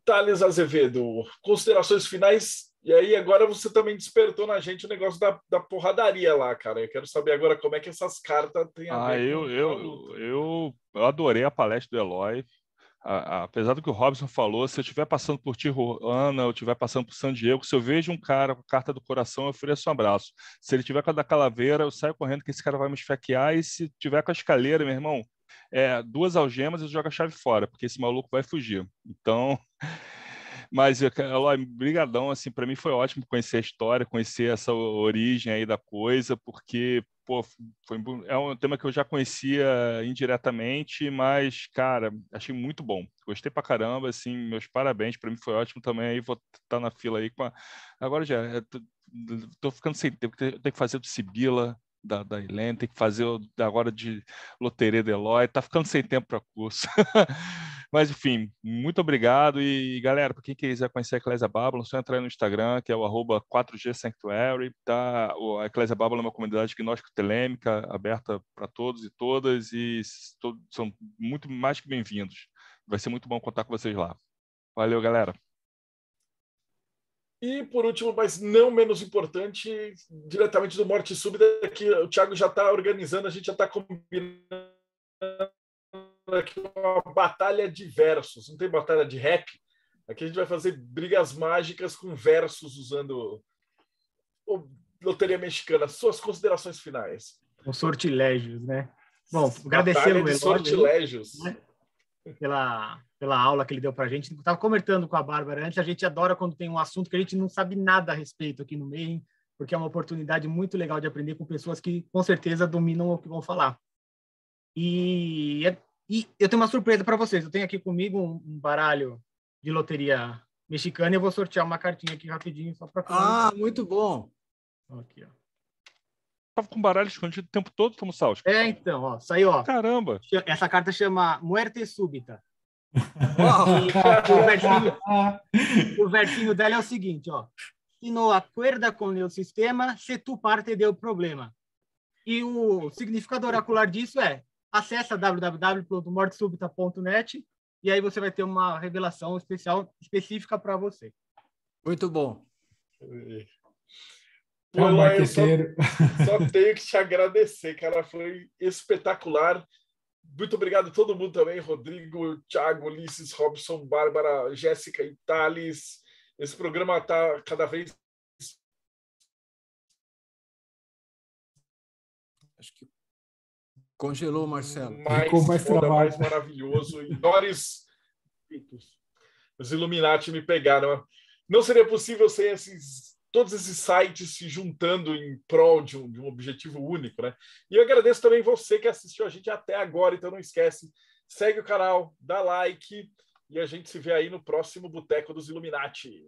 Thales Azevedo, considerações finais. E aí, agora você também despertou na gente o negócio da porradaria lá, cara. Eu quero saber agora como é que essas cartas têm a ver com a luta. Eu adorei a palestra do Eloy. Apesar do que o Robson falou, se eu estiver passando por Tijuana, eu estiver passando por San Diego, se eu vejo um cara com a carta do coração, eu ofereço um abraço. Se ele tiver com a da calaveira, eu saio correndo que esse cara vai me esfaquear. E se tiver com a escaleira, meu irmão, 2 algemas e joga a chave fora, porque esse maluco vai fugir. Então... Mas, Eloy, brigadão, assim, para mim foi ótimo conhecer a história, conhecer essa origem aí da coisa, porque, pô, é um tema que eu já conhecia indiretamente, mas, cara, achei muito bom. Gostei pra caramba, assim, meus parabéns, para mim foi ótimo também, aí vou estar na fila aí com a... Agora já, tô ficando sem tempo, tenho que fazer do Sibila, da Helene, tem que fazer agora de loteria de Eloy, tá ficando sem tempo para curso. Mas, enfim, muito obrigado. E, galera, para quem quiser conhecer a Eclésia Babylon, é só entrar no Instagram, que é o @4G Sanctuary. Tá? A Eclésia Babylon é uma comunidade gnóstico-telêmica, aberta para todos e todas, e são muito mais que bem-vindos. Vai ser muito bom contar com vocês lá. Valeu, galera. E, por último, mas não menos importante, diretamente do Morte Súbita, que o Thiago já está organizando, a gente já está combinando aqui uma batalha de versos. Não tem batalha de rap? Aqui a gente vai fazer brigas mágicas com versos usando Loteria Mexicana. Suas considerações finais. Os sortilégios, né? Bom, agradecer Batalha o de Eloy, sortilégios. né? Pela aula que ele deu para a gente. Estava comentando com a Bárbara antes, a gente adora quando tem um assunto que a gente não sabe nada a respeito aqui no meio, porque é uma oportunidade muito legal de aprender com pessoas que com certeza dominam o que vão falar. E eu tenho uma surpresa para vocês. Eu tenho aqui comigo um baralho de loteria mexicana e eu vou sortear uma cartinha aqui rapidinho só para finalizar. Ah, muito bom. Aqui, ó. Tava com baralho escondido o tempo todo, como Salso. Então, ó, saiu, ó. Caramba! Essa carta chama Muerte Súbita. O versinho dela é o seguinte, ó. Se não acorda com o sistema, se tu parte deu problema. E o significado oracular disso é: acessa www.mortesubita.net e aí você vai ter uma revelação específica para você. Muito bom. Pô, Eloy, eu só tenho que te agradecer, cara. Foi espetacular. Muito obrigado a todo mundo também. Rodrigo, Thiago, Ulisses, Robson, Bárbara, Jéssica e Thales. Esse programa está cada vez... Acho que congelou, Marcelo. Ficou mais foda, mais maravilhoso. E os Illuminati me pegaram. Não seria possível sem todos esses sites se juntando em prol de um objetivo único, né? E eu agradeço também você que assistiu a gente até agora, então não esquece, segue o canal, dá like e a gente se vê aí no próximo Boteco dos Illuminati.